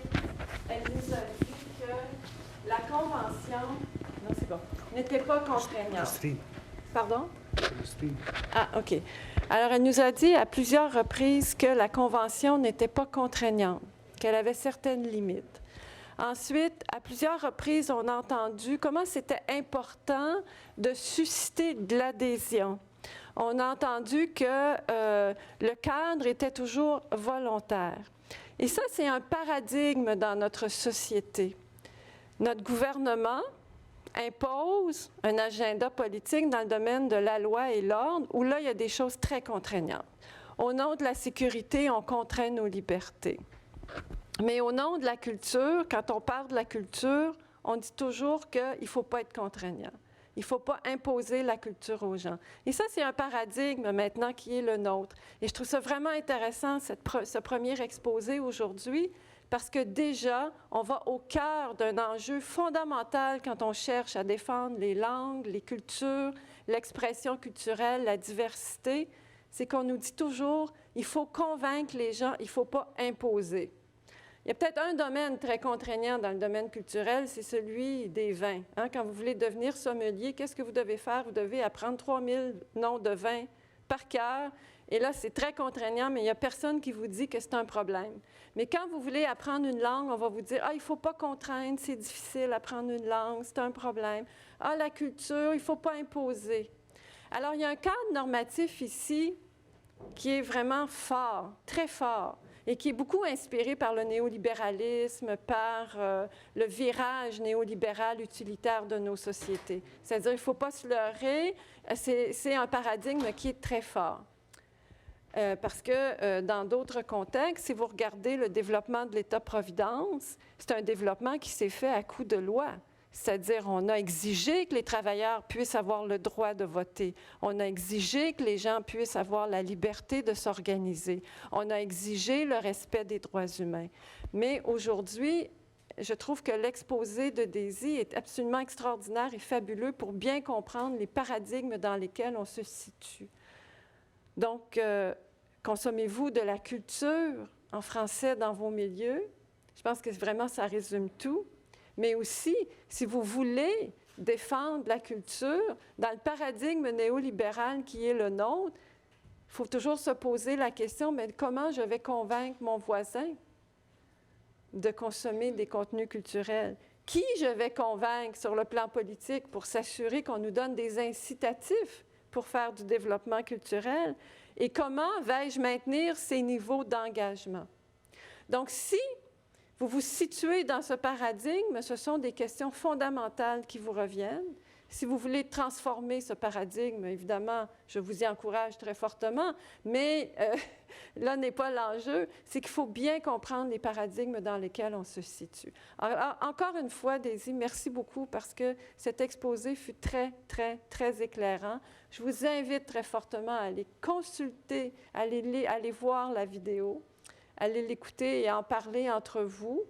elle nous a dit que la Convention, non c'est bon, n'était pas contraignante. Pardon? Ah, OK. Alors, elle nous a dit à plusieurs reprises que la Convention n'était pas contraignante, qu'elle avait certaines limites. Ensuite, à plusieurs reprises, on a entendu comment c'était important de susciter de l'adhésion. On a entendu que le cadre était toujours volontaire. Et ça, c'est un paradigme dans notre société. Notre gouvernement impose un agenda politique dans le domaine de la loi et l'ordre, où là, il y a des choses très contraignantes. Au nom de la sécurité, on contraint nos libertés. Mais au nom de la culture, quand on parle de la culture, on dit toujours qu'il ne faut pas être contraignant. Il ne faut pas imposer la culture aux gens. Et ça, c'est un paradigme maintenant qui est le nôtre. Et je trouve ça vraiment intéressant, ce premier exposé aujourd'hui, parce que déjà, on va au cœur d'un enjeu fondamental quand on cherche à défendre les langues, les cultures, l'expression culturelle, la diversité. C'est qu'on nous dit toujours, il faut convaincre les gens, il ne faut pas imposer. Il y a peut-être un domaine très contraignant dans le domaine culturel, c'est celui des vins. Hein? Quand vous voulez devenir sommelier, qu'est-ce que vous devez faire? Vous devez apprendre 3000 noms de vins par cœur. Et là, c'est très contraignant, mais il n'y a personne qui vous dit que c'est un problème. Mais quand vous voulez apprendre une langue, on va vous dire « Ah, il ne faut pas contraindre, c'est difficile apprendre une langue, c'est un problème. Ah, la culture, il ne faut pas imposer. » Alors, il y a un cadre normatif ici qui est vraiment fort, très fort, et qui est beaucoup inspiré par le néolibéralisme, par le virage néolibéral utilitaire de nos sociétés. C'est-à-dire, il ne faut pas se leurrer, c'est un paradigme qui est très fort. Parce que dans d'autres contextes, si vous regardez le développement de l'État-providence, c'est un développement qui s'est fait à coup de loi. C'est-à-dire, on a exigé que les travailleurs puissent avoir le droit de voter. On a exigé que les gens puissent avoir la liberté de s'organiser. On a exigé le respect des droits humains. Mais aujourd'hui, je trouve que l'exposé de Daisy est absolument extraordinaire et fabuleux pour bien comprendre les paradigmes dans lesquels on se situe. Donc, consommez-vous de la culture en français dans vos milieux? Je pense que vraiment, ça résume tout. Mais aussi, si vous voulez défendre la culture dans le paradigme néolibéral qui est le nôtre, il faut toujours se poser la question, mais comment je vais convaincre mon voisin de consommer des contenus culturels? Qui je vais convaincre sur le plan politique pour s'assurer qu'on nous donne des incitatifs pour faire du développement culturel? Et comment vais-je maintenir ces niveaux d'engagement? Donc, si vous vous situez dans ce paradigme, ce sont des questions fondamentales qui vous reviennent. Si vous voulez transformer ce paradigme, évidemment, je vous y encourage très fortement, mais là n'est pas l'enjeu, c'est qu'il faut bien comprendre les paradigmes dans lesquels on se situe. Alors, encore une fois, Daisy, merci beaucoup parce que cet exposé fut très, très, très éclairant. Je vous invite très fortement à aller consulter, à aller voir la vidéo. Allez l'écouter et en parler entre vous.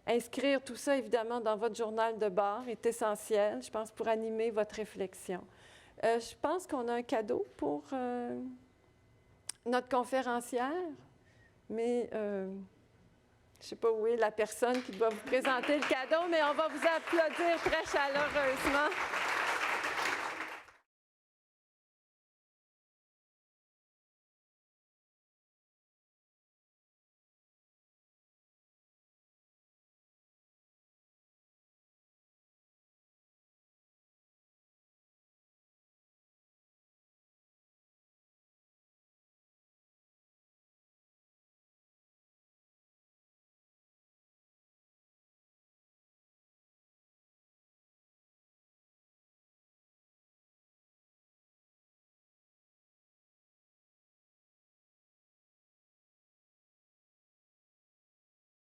Inscrire tout ça, évidemment, dans votre journal de bord est essentiel, je pense, pour animer votre réflexion. Je pense qu'on a un cadeau pour notre conférencière, mais je ne sais pas où est la personne qui doit vous présenter le cadeau, mais on va vous applaudir très chaleureusement.